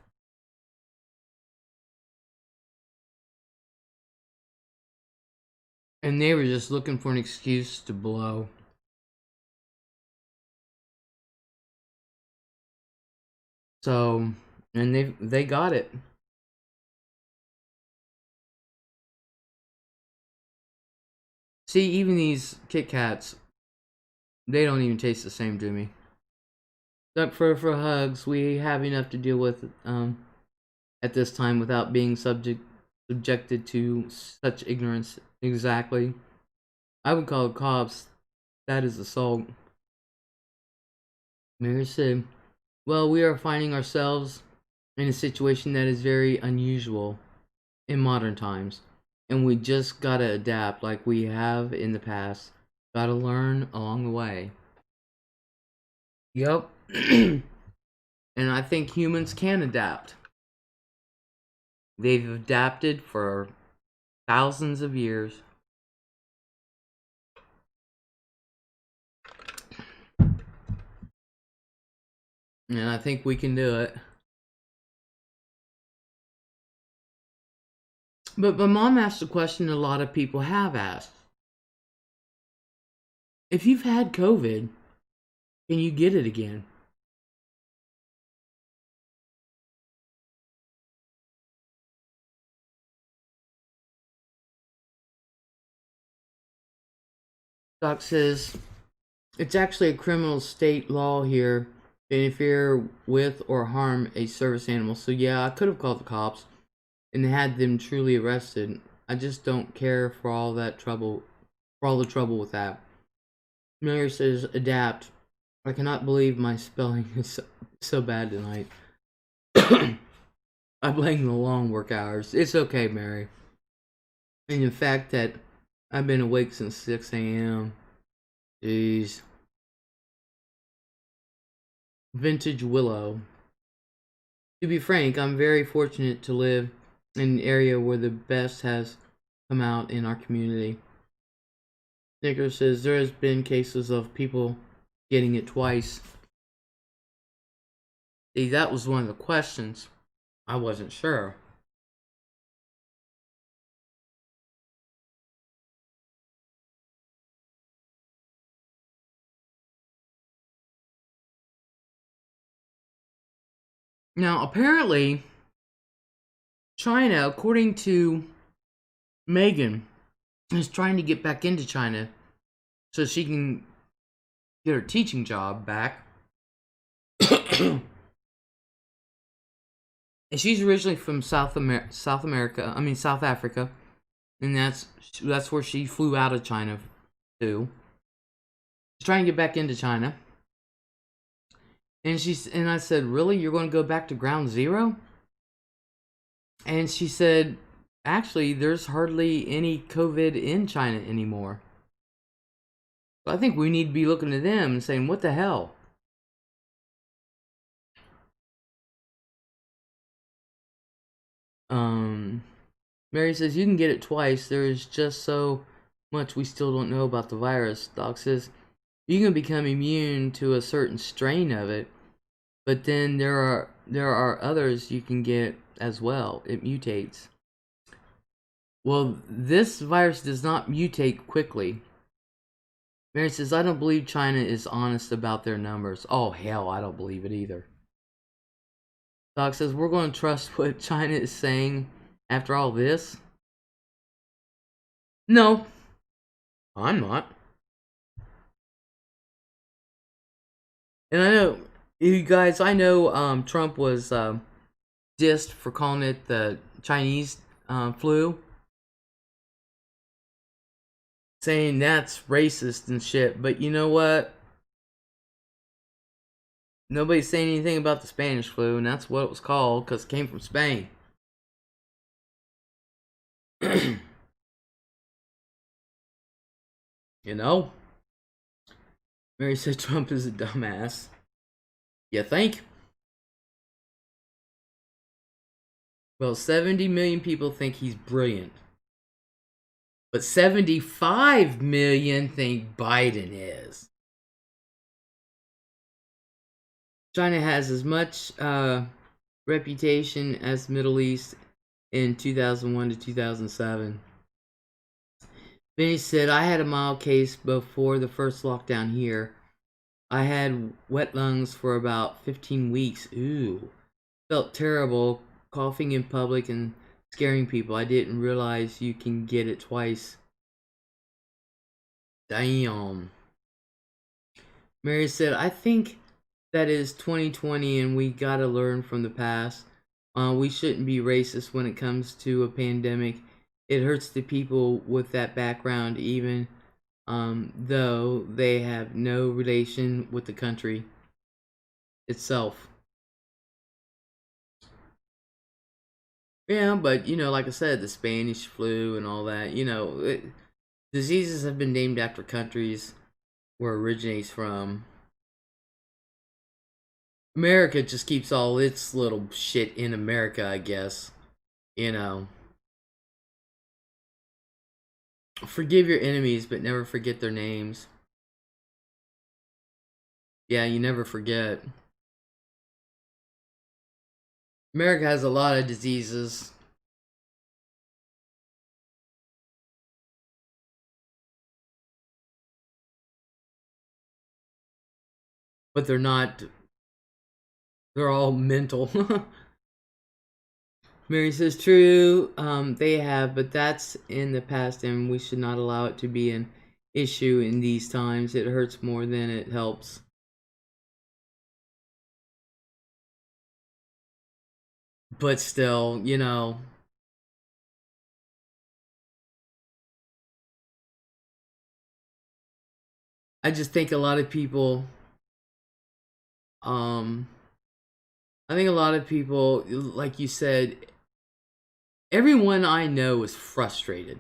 And they were just looking for an excuse to blow. So, and they got it. See, even these Kit Kats, they don't even taste the same to me. But for hugs, we have enough to deal with at this time without being subjected to such ignorance. Exactly. I would call it cops. That is assault. Mary said, well, we are finding ourselves in a situation that is very unusual in modern times. And we just gotta adapt like we have in the past. Gotta learn along the way. Yep. And I think humans can adapt. They've adapted for thousands of years. And I think we can do it. But my mom asked a question a lot of people have asked. If you've had COVID, can you get it again? Doc says, it's actually a criminal state law here to interfere with or harm a service animal. So yeah, I could have called the cops and had them truly arrested. I just don't care for all that trouble, for all the trouble with that. Miller says, adapt. I cannot believe my spelling is so bad tonight. I blame the long work hours. It's okay, Mary. And the fact that I've been awake since 6 a.m. Jeez. Vintage Willow. To be frank, I'm very fortunate to live in an area where the best has come out in our community. Snicker says there has been cases of people getting it twice. See, that was one of the questions. I wasn't sure. Now, apparently, China, according to Megan, is trying to get back into China so she can get her teaching job back. And she's originally from South America. I mean South Africa, and that's where she flew out of China to. She's trying to get back into China, and I said, "Really, you're going to go back to ground zero?" And she said, "Actually, there's hardly any COVID in China anymore." So I think we need to be looking at them and saying, "What the hell?" Mary says, you can get it twice. There is just so much we still don't know about the virus. Doc says, you can become immune to a certain strain of it, but then there are others you can get as well. It mutates. Well, this virus does not mutate quickly. Mary says, I don't believe China is honest about their numbers. Oh, hell, I don't believe it either. Doc says, we're going to trust what China is saying after all this? No, I'm not. And I know, you guys, I know Trump was dissed for calling it the Chinese flu. Saying that's racist and shit. But you know what? Nobody's saying anything about the Spanish flu, and that's what it was called, because it came from Spain. You know? Mary said Trump is a dumbass. You think? Well, 70 million people think he's brilliant. But 75 million think Biden is. China has as much reputation as the Middle East in 2001 to 2007. Vinny said, I had a mild case before the first lockdown here. I had wet lungs for about 15 weeks. Ooh. Felt terrible, coughing in public and scaring people. I didn't realize you can get it twice. Damn. Mary said, I think that is 2020 and we gotta learn from the past. We shouldn't be racist when it comes to a pandemic. It hurts the people with that background, even though they have no relation with the country. itself. Yeah, but like I said, the Spanish flu and all that, diseases have been named after countries where it originates from. America just keeps all its little shit in America, I guess. You know, forgive your enemies, but never forget their names. Yeah, you never forget. America has a lot of diseases, but they're not, they're all mental. Mary says, true, they have, but that's in the past, and we should not allow it to be an issue in these times. It hurts more than it helps. But still, I just think a lot of people, um, I think a lot of people, like you said, everyone I know is frustrated.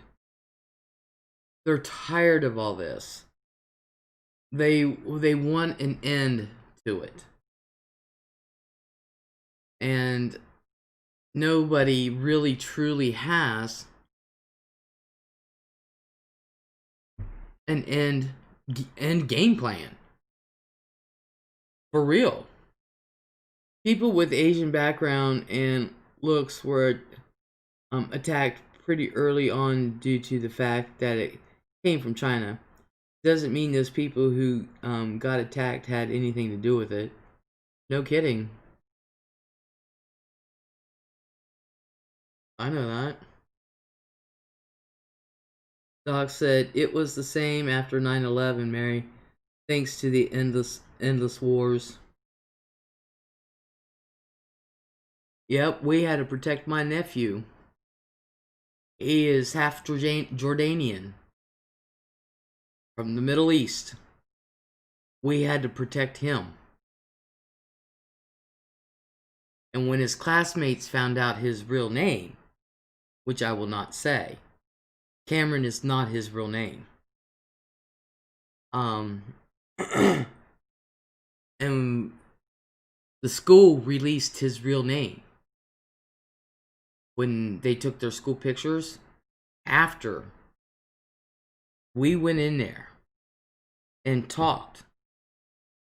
They're tired of all this. They want an end to it. And nobody really truly has an end game plan. For real. People with Asian background and looks were attacked pretty early on due to the fact that it came from China. Doesn't mean those people who got attacked had anything to do with it. No kidding. I know that. Doc said it was the same after 9/11, Mary, thanks to the endless wars. Yep, we had to protect my nephew. He is half Jordanian from the Middle East. We had to protect him. And when his classmates found out his real name, which I will not say, Cameron is not his real name. And the school released his real name when they took their school pictures. After we went in there and talked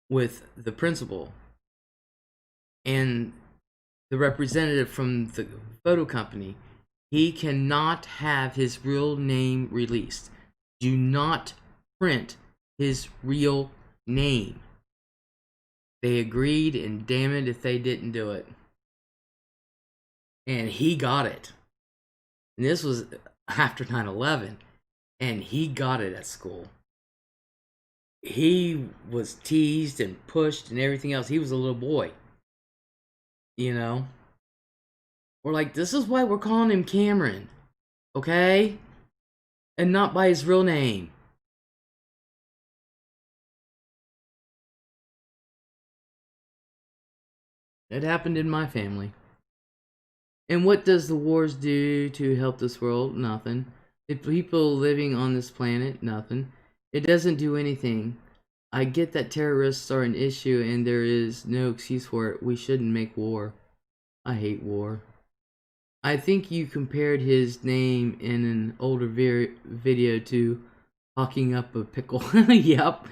with the principal and the representative from the photo company, he cannot have his real name released. Do not print his real name. They agreed, and damn it if they didn't do it. And he got it. And this was after 9/11, and he got it at school. He was teased and pushed and everything else. He was a little boy. We're like, this is why we're calling him Cameron, okay? And not by his real name. It happened in my family. And what does the wars do to help this world? Nothing. The people living on this planet? Nothing. It doesn't do anything. I get that terrorists are an issue and there is no excuse for it. We shouldn't make war. I hate war. I think you compared his name in an older video to hawking up a pickle. Yep.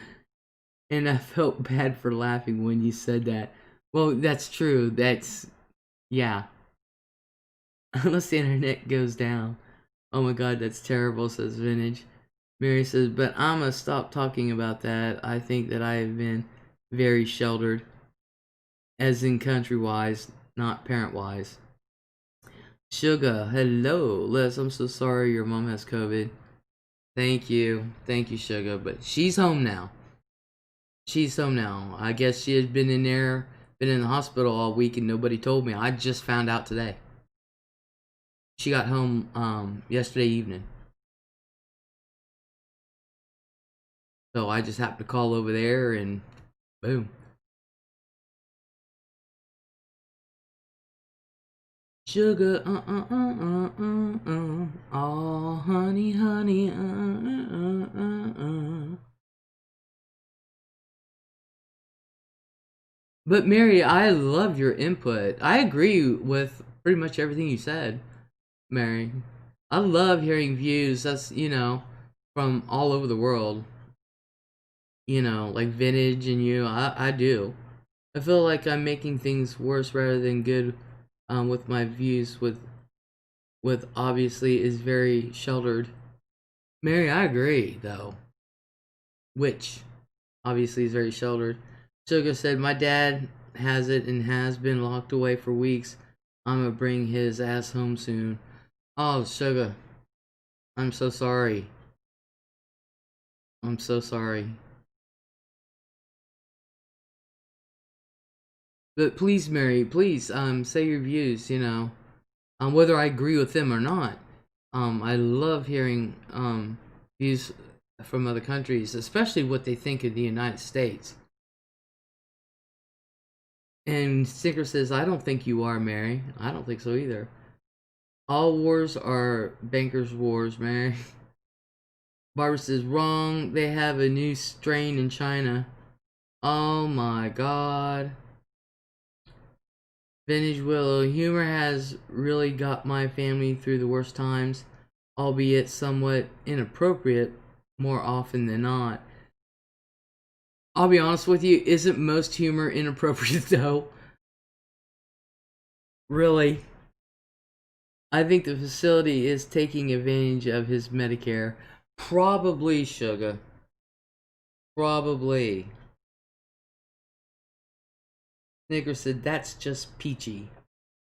And I felt bad for laughing when you said that. Well, that's true. Yeah. Unless the internet goes down. Oh my god, that's terrible, says Vintage. Mary says, but I'ma stop talking about that. I think that I have been very sheltered. As in country-wise, not parent-wise. Sugar, hello. Les, I'm so sorry your mom has COVID. Thank you. Thank you, Sugar. But she's home now. She's home now. I guess she had been in the hospital all week and nobody told me. I just found out today. She got home yesterday evening. So I just happened to call over there and boom. Sugar, oh, honey, honey, But Mary, I love your input. I agree with pretty much everything you said, Mary. I love hearing views that's, from all over the world. Like vintage and you. I do. I feel like I'm making things worse rather than good with my views with obviously is very sheltered. Mary, I agree though. Which obviously is very sheltered. Suga said, my dad has it and has been locked away for weeks. I'm gonna bring his ass home soon. Oh, Suga, I'm so sorry. I'm so sorry. But please, Mary, please, say your views, whether I agree with them or not. I love hearing, views from other countries, especially what they think of the United States. And Sticker says, I don't think you are, Mary. I don't think so either. All wars are bankers' wars, Mary. Barbara says, wrong. They have a new strain in China. Oh my god. Vintage Willow. Humor has really got my family through the worst times, albeit somewhat inappropriate more often than not. I'll be honest with you, isn't most humor inappropriate though? Really? I think the facility is taking advantage of his Medicare. Probably, Sugar. Probably. Snicker said, that's just peachy.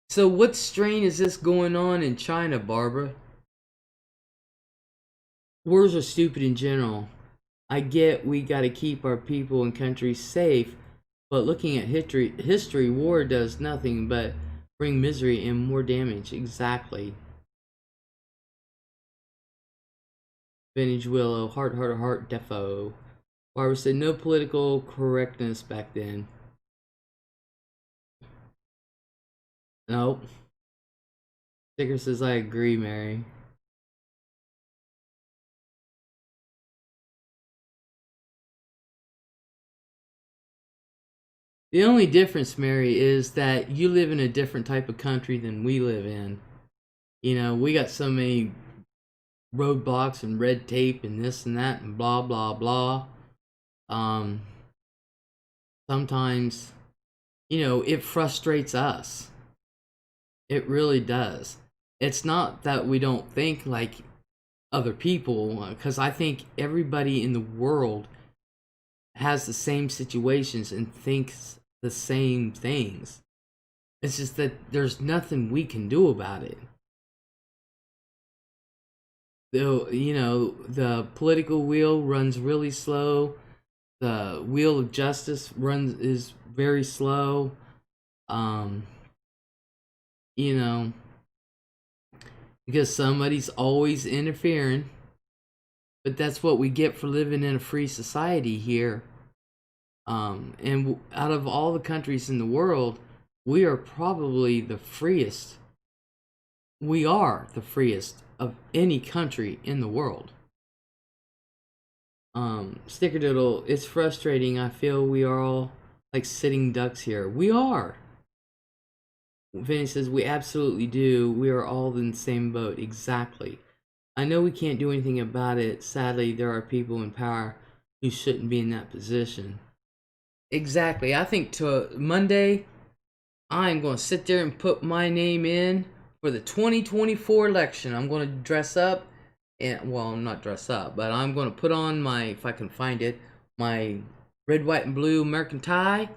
So what strain is this going on in China, Barbara? Wars are stupid in general. I get we gotta keep our people and countries safe, but looking at history, war does nothing but bring misery and more damage. Exactly. Vintage Willow, heart, defo. Barbara said, no political correctness back then. Nope. Sticker says, I agree, Mary. The only difference, Mary, is that you live in a different type of country than we live in. We got so many roadblocks and red tape and this and that and blah, blah, blah. Um, Sometimes, it frustrates us. It really does. It's not that we don't think like other people, because I think everybody in the world has the same situations and thinks the same things. It's just that there's nothing we can do about it. The political wheel runs really slow. The wheel of justice is very slow. Um, you know, because somebody's always interfering. But that's what we get for living in a free society here. And out of all the countries in the world, we are probably the freest. We are the freest of any country in the world. Snickerdoodle, it's frustrating. I feel we are all like sitting ducks here. We are. Vinny says, we absolutely do. We are all in the same boat. Exactly. I know we can't do anything about it. Sadly, there are people in power who shouldn't be in that position. Exactly. I think to Monday, I'm going to sit there and put my name in for the 2024 election. I'm going to dress up. And, well, I'm not dress up, but I'm going to put on my, if I can find it, my red, white, and blue American tie.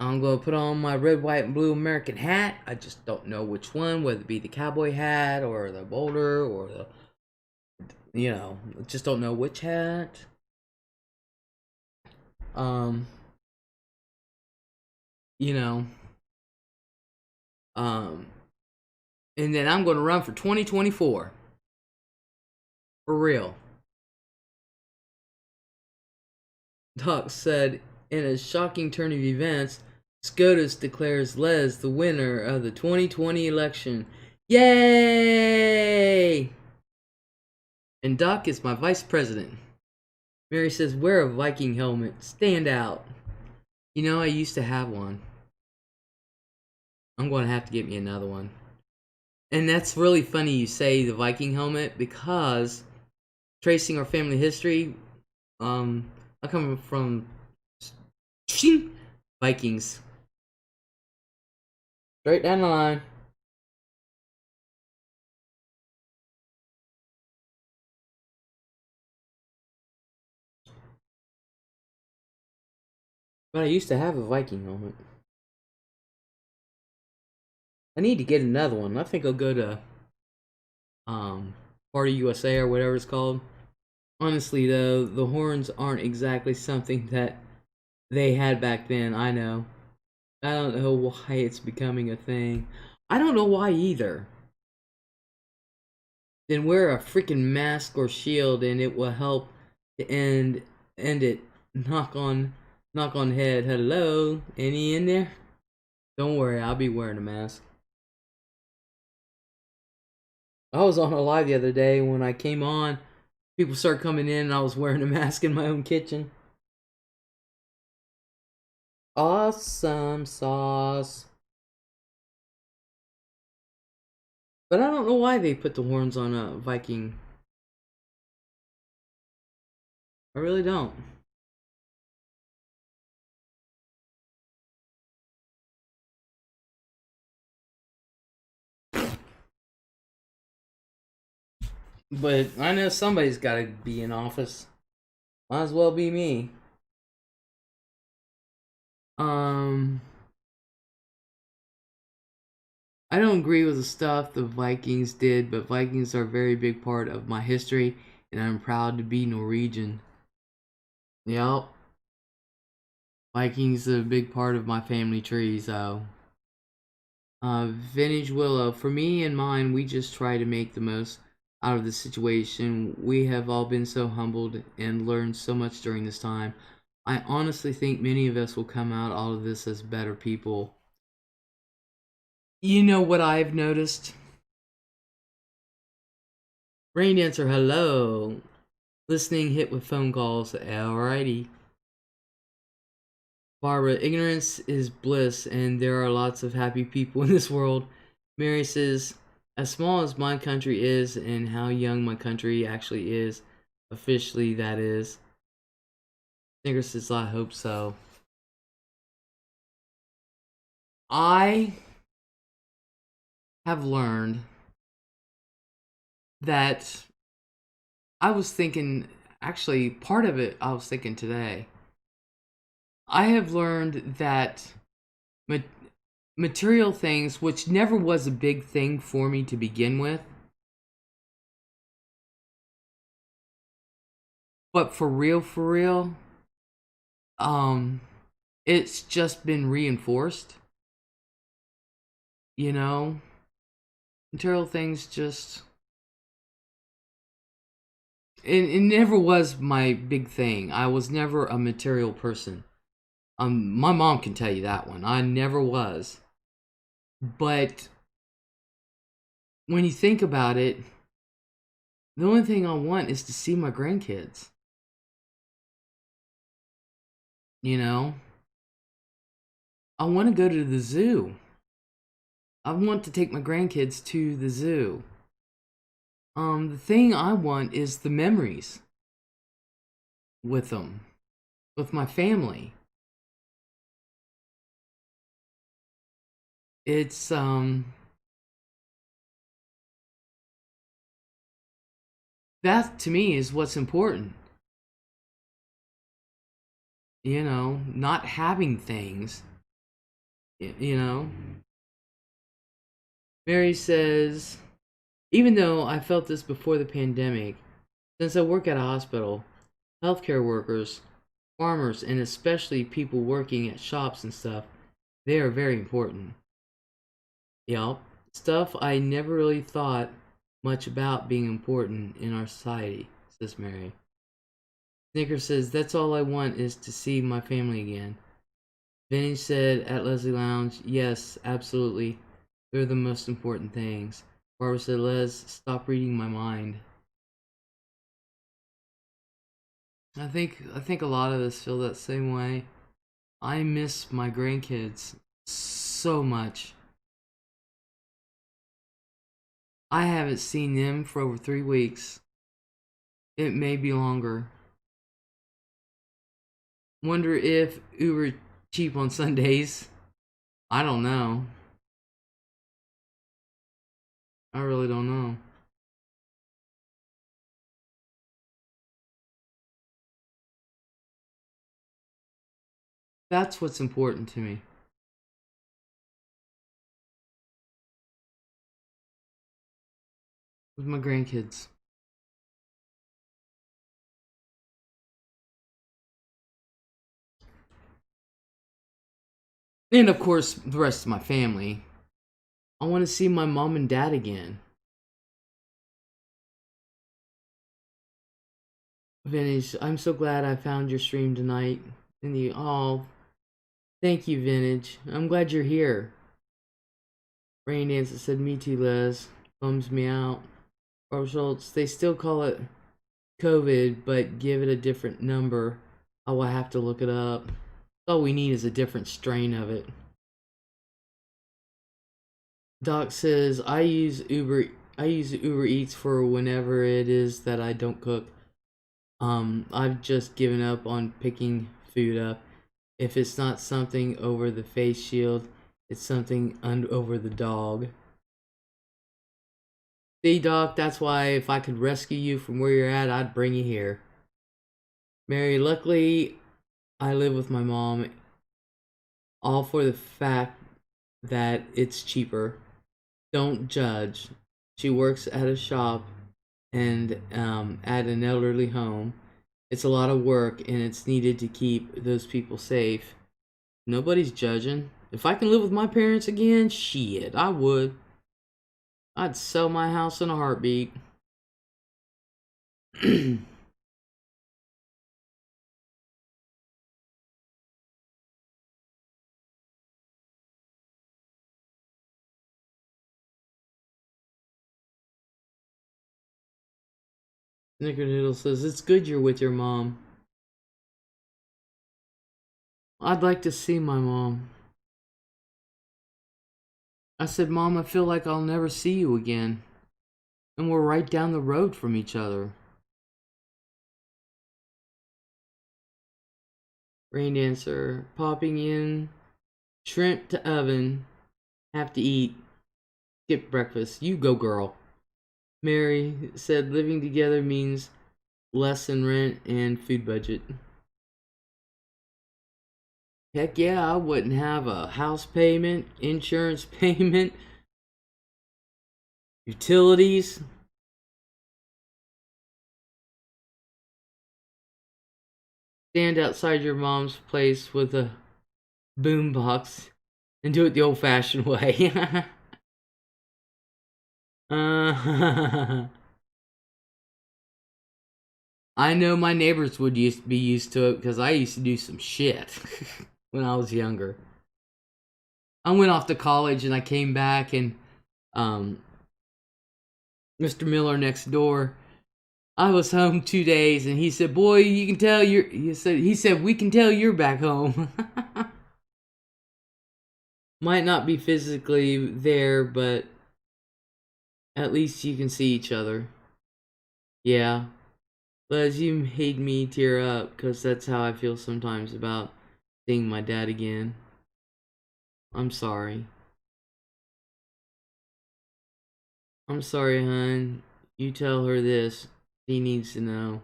I'm going to put on my red, white, and blue American hat. I just don't know which one, whether it be the cowboy hat or the boulder or the, just don't know which hat. Um, you know, um, and then I'm going to run for 2024. For real. Doc said, in a shocking turn of events, SCOTUS declares Les the winner of the 2020 election. Yay! And Doc is my vice president. Mary says, wear a Viking helmet. Stand out. You know, I used to have one. I'm going to have to get me another one. And that's really funny you say the Viking helmet, because tracing our family history, I come from Vikings. Straight down the line. But I used to have a Viking helmet. I need to get another one. I think I'll go to Party USA or whatever it's called. Honestly though, the horns aren't exactly something that they had back then. I know. I don't know why it's becoming a thing. I don't know why either. Then wear a freaking mask or shield and it will help to end it. Knock on head. Hello? Any in there? Don't worry, I'll be wearing a mask. I was on a live the other day. When I came on, people started coming in and I was wearing a mask in my own kitchen. Awesome sauce. But I don't know why they put the horns on a Viking. I really don't. But I know somebody's got to be in office. Might as well be me. I don't agree with the stuff the Vikings did, but Vikings are a very big part of my history, and I'm proud to be Norwegian. Yep. Vikings are a big part of my family tree, so. Vintage Willow. For me and mine, we just try to make the most out of the situation. We have all been so humbled and learned so much during this time. I honestly think many of us will come out all of this as better people. You know what I've noticed? Rain Dancer, hello. Listening hit with phone calls. Alrighty. Barbara, ignorance is bliss, and there are lots of happy people in this world. Mary says, as small as my country is, and how young my country actually is, officially that is. Snicker says, I hope so. I have learned that I was thinking, actually, part of it I was thinking today. I have learned that material things, which never was a big thing for me to begin with, but for real, it's just been reinforced. You know, material things just, it never was my big thing. I was never a material person. My mom can tell you that one. I never was. But when you think about it, the only thing I want is to see my grandkids. You know? I want to go to the zoo. I want to take my grandkids to the zoo. The thing I want is the memories with them, with my family. It's that to me is what's important. You know, not having things. You know. Mary says, even though I felt this before the pandemic, since I work at a hospital, healthcare workers, farmers, and especially people working at shops and stuff, they are very important. Yup, stuff I never really thought much about being important in our society, says Mary. Snicker says, that's all I want is to see my family again. Vinny said at Leslie Lounge, yes, absolutely. They're the most important things. Barbara said, Les, stop reading my mind. I think a lot of us feel that same way. I miss my grandkids so much. I haven't seen them for over 3 weeks. It may be longer. Wonder if Uber cheap on Sundays. I don't know. I really don't know. That's what's important to me. With my grandkids. And of course, the rest of my family. I want to see my mom and dad again. Vintage, I'm so glad I found your stream tonight. And you, oh, thank you, Vintage. I'm glad you're here. Rain Dancer said, me too, Les. Bums me out. Barbara Schultz, they still call it COVID, but give it a different number. I will have to look it up. All we need is a different strain of it. Doc says, I use Uber Eats for whenever it is that I don't cook. I've just given up on picking food up. If it's not something over the face shield, it's something over the dog. See, Doc, that's why if I could rescue you from where you're at, I'd bring you here. Mary, luckily, I live with my mom, all for the fact that it's cheaper. Don't judge. She works at a shop and at an elderly home. It's a lot of work and it's needed to keep those people safe. Nobody's judging. If I can live with my parents again, shit, I would. I'd sell my house in a heartbeat. Snickerdoodle says, it's good you're with your mom. I'd like to see my mom. I said, Mom, I feel like I'll never see you again. And we're right down the road from each other. Rain Dancer, popping in. Shrimp to oven. Have to eat. Skip breakfast. You go, girl. Mary said living together means less in rent and food budget. Heck yeah, I wouldn't have a house payment, insurance payment, utilities. Stand outside your mom's place with a boombox and do it the old-fashioned way. I know my neighbors would be used to it because I used to do some shit when I was younger. I went off to college and I came back and Mr. Miller next door, I was home 2 days and he said, "Boy, you can tell you're." He said, "We can tell you're back home." Might not be physically there, but at least you can see each other. Yeah. Les, you made me tear up because that's how I feel sometimes about seeing my dad again. I'm sorry. I'm sorry, hon. You tell her this. She needs to know.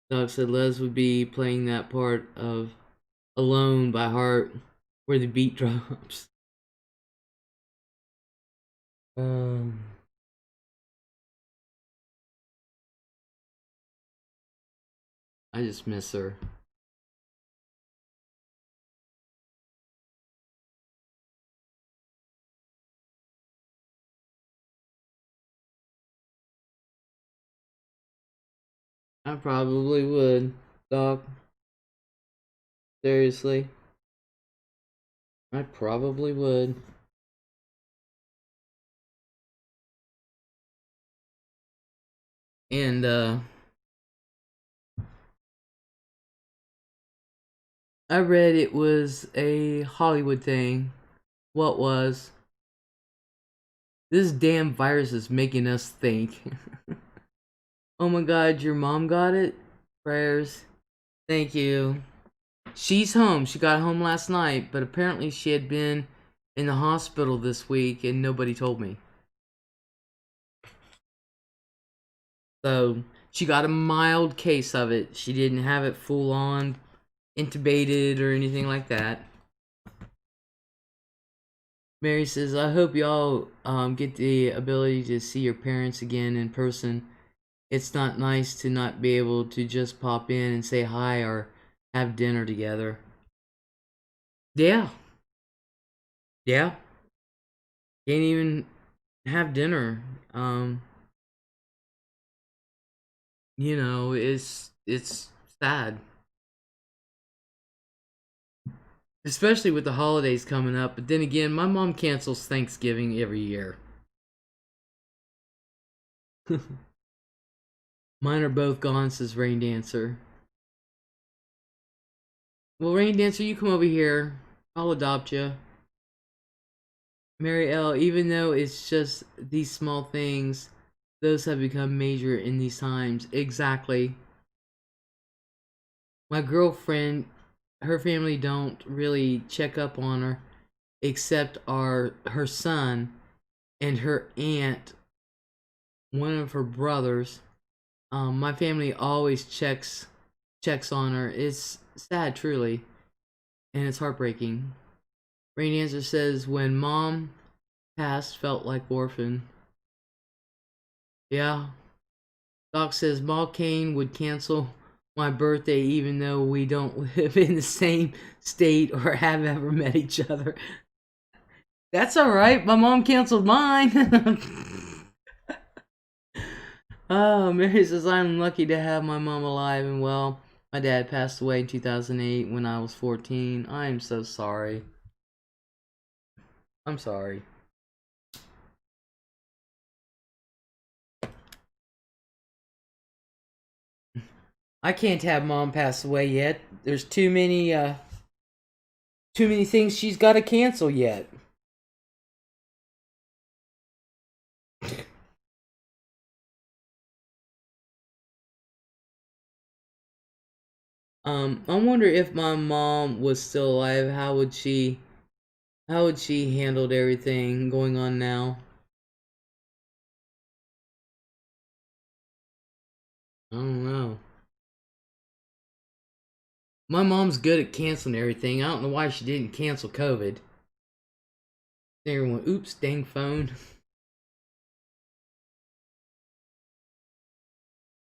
Doc said Les would be playing that part of Alone by Heart where the beat drops. Um, I just miss her. I probably would. Doc, seriously? I probably would. And, I read it was a Hollywood thing. What was? This damn virus is making us think. Oh my god, your mom got it? Prayers. Thank you. She's home. She got home last night, but apparently she had been in the hospital this week and nobody told me. So she got a mild case of it. She didn't have it full on intubated or anything like that. Mary says, I hope y'all get the ability to see your parents again in person. It's not nice to not be able to just pop in and say hi or have dinner together. Yeah, yeah. Can't even have dinner. Um, it's sad. Especially with the holidays coming up. But then again, my mom cancels Thanksgiving every year. Mine are both gone, says Rain Dancer. Well, Rain Dancer, you come over here. I'll adopt you. Mary L, even though it's just these small things, those have become major in these times. Exactly. My girlfriend, her family don't really check up on her except her son and her aunt, one of her brothers. My family always checks on her. It's sad, truly, and it's heartbreaking. Rain Answer says, when mom passed, felt like orphan. Yeah. Doc says, Ma Kane would cancel my birthday even though we don't live in the same state or have ever met each other. That's alright. My mom canceled mine. Oh, Mary says, I'm lucky to have my mom alive and well. My dad passed away in 2008 when I was 14. I am so sorry. I'm sorry. I can't have mom pass away yet. There's too many things she's got to cancel yet. I wonder if my mom was still alive, how would she handled everything going on now? I don't know. My mom's good at canceling everything. I don't know why she didn't cancel COVID. Everyone, oops, dang phone.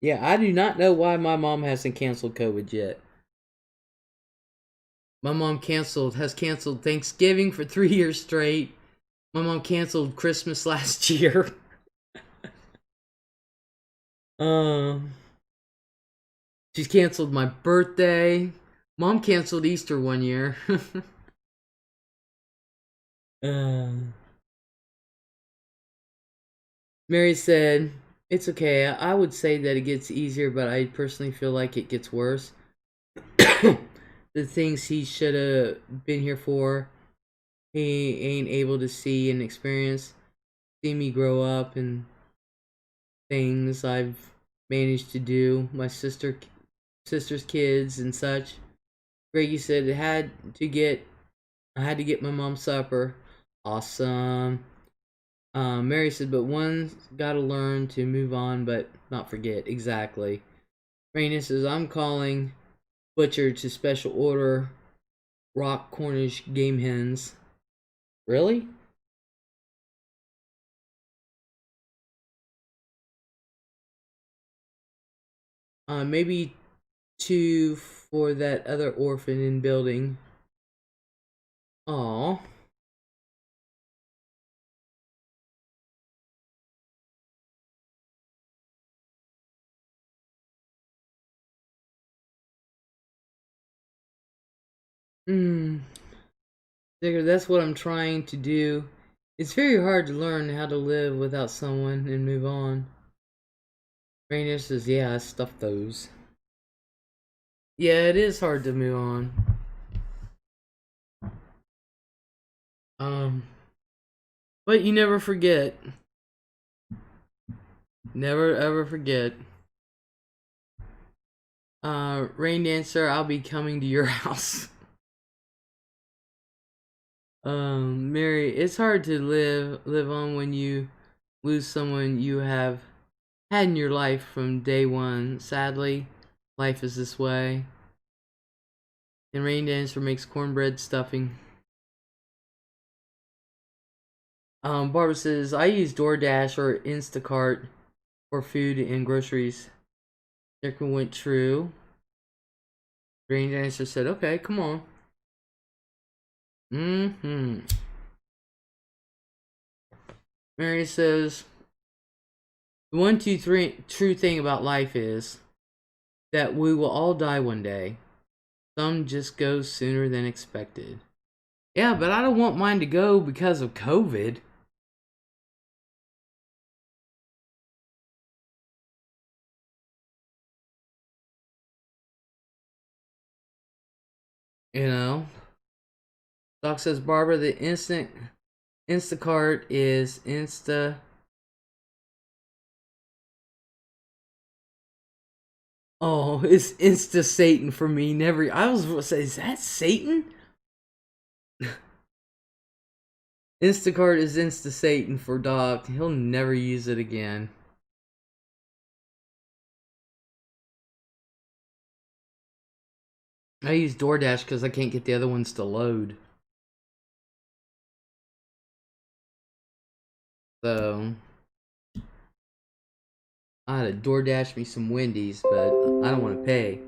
Yeah, I do not know why my mom hasn't canceled COVID yet. My mom has canceled Thanksgiving for 3 years straight. My mom canceled Christmas last year. Um, she's canceled my birthday. Mom canceled Easter one year. um, Mary said, it's okay. I would say that it gets easier, but I personally feel like it gets worse. The things he should have been here for, he ain't able to see and experience. See me grow up and things I've managed to do. My sister's kids and such. Greggy said I had to get my mom supper. Awesome. Mary said, but one's got to learn to move on, but not forget. Exactly. Raina says, I'm calling Butcher to special order rock Cornish game hens. Really? Maybe two for that other orphan in building. Aw. Hmm. That's what I'm trying to do. It's very hard to learn how to live without someone and move on. Rainier says, yeah, I stuffed those. Yeah, it is hard to move on. Um, but you never forget. Never ever forget. Rain Dancer, I'll be coming to your house. Mary, it's hard to live on when you lose someone you have had in your life from day one. Sadly, life is this way. And Rain Dancer makes cornbread stuffing. Barbara says, I use DoorDash or Instacart for food and groceries. Second went true. Rain Dancer said, okay, come on. Mm-hmm. Mary says, the one, two, three true thing about life is that we will all die one day. Some just go sooner than expected. Yeah, but I don't want mine to go because of COVID. You know? Doc says, Barbara, the Instacart is Insta. Oh, it's Insta Satan for me. Never. I was gonna say, is that Satan? Instacart is Insta Satan for Doc. He'll never use it again. I use DoorDash because I can't get the other ones to load. So I had to DoorDash me some Wendy's, but I don't want to pay.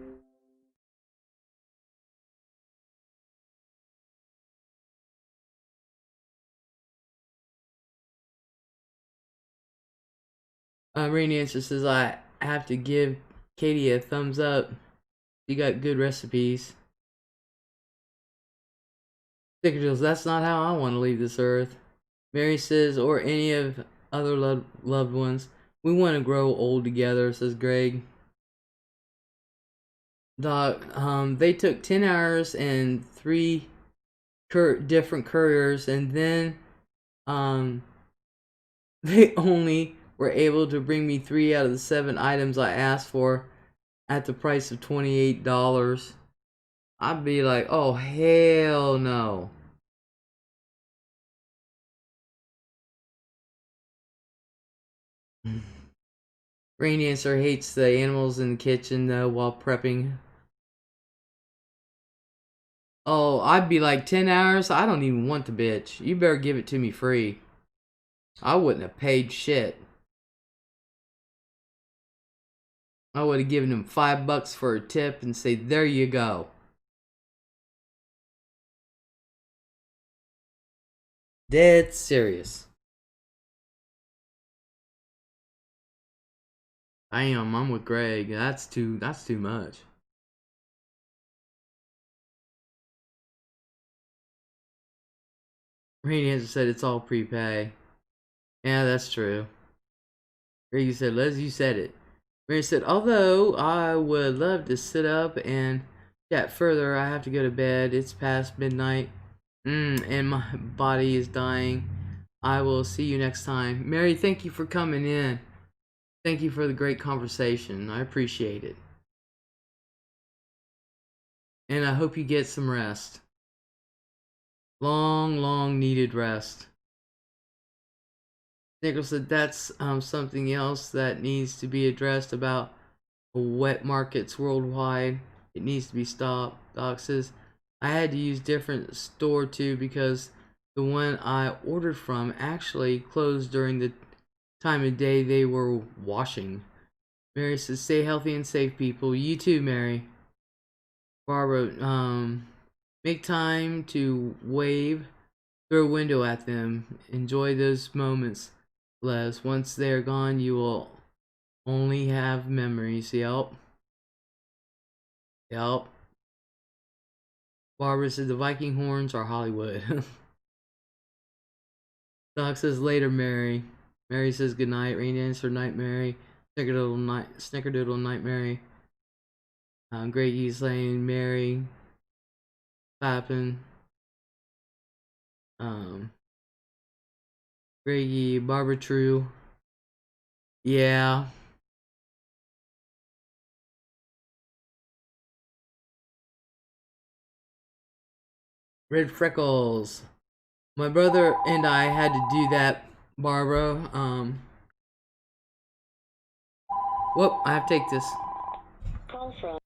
Rainy Answer says I have to give Katie a thumbs up. You got good recipes. Stickerdeals, that's not how I want to leave this earth. Mary says, or any of other loved ones. We want to grow old together, says Greg. Doc, they took 10 hours and 3 different couriers, and then um, they only were able to bring me 3 out of the 7 items I asked for at the price of $28. I'd be like, oh, hell no. Rain Dancer hates the animals in the kitchen though while prepping. Oh, I'd be like 10 hours? I don't even want the bitch. You better give it to me free. I wouldn't have paid shit. I would have given him $5 for a tip and say, there you go. Dead serious. I am. I'm with Greg. That's too much. Rainy Answer said it's all prepay. Yeah, that's true. Greg said, Les, you said it. Mary said, although I would love to sit up and chat further, I have to go to bed. It's past midnight. And my body is dying. I will see you next time. Mary, thank you for coming in. Thank you for the great conversation. I appreciate it. And I hope you get some rest. Long, long needed rest. Nichols said that's something else that needs to be addressed about wet markets worldwide. It needs to be stopped. Doc says, I had to use different store too because the one I ordered from actually closed during the time of day they were washing. Mary says, stay healthy and safe, people. You too, Mary. Barbara, make time to wave through a window at them. Enjoy those moments, Les. Once they're gone, you will only have memories. Yep. Yep. Barbara said the Viking horns are Hollywood. Doc says later, Mary. Mary says good night. Rain Dancer, night, Mary. Snickerdoodle, night, Mary. Great East Lane, Mary. Clapping. Greggy, Barbara True. Yeah. Red Freckles. My brother and I had to do that, Barbara. Whoop, I have to take this. Call from.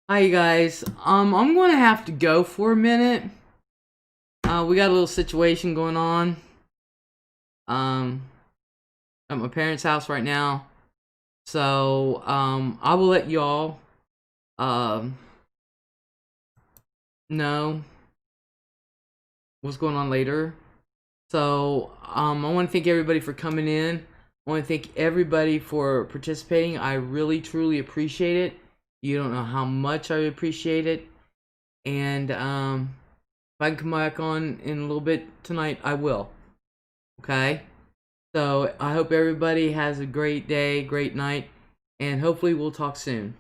Hi guys. I'm gonna have to go for a minute. We got a little situation going on. At my parents' house right now. So, I will let y'all know what's going on later. So, I want to thank everybody for coming in. I want to thank everybody for participating. I really, truly appreciate it. You don't know how much I appreciate it. And, if I can come back on in a little bit tonight, I will. Okay? So, I hope everybody has a great day, great night, and hopefully we'll talk soon.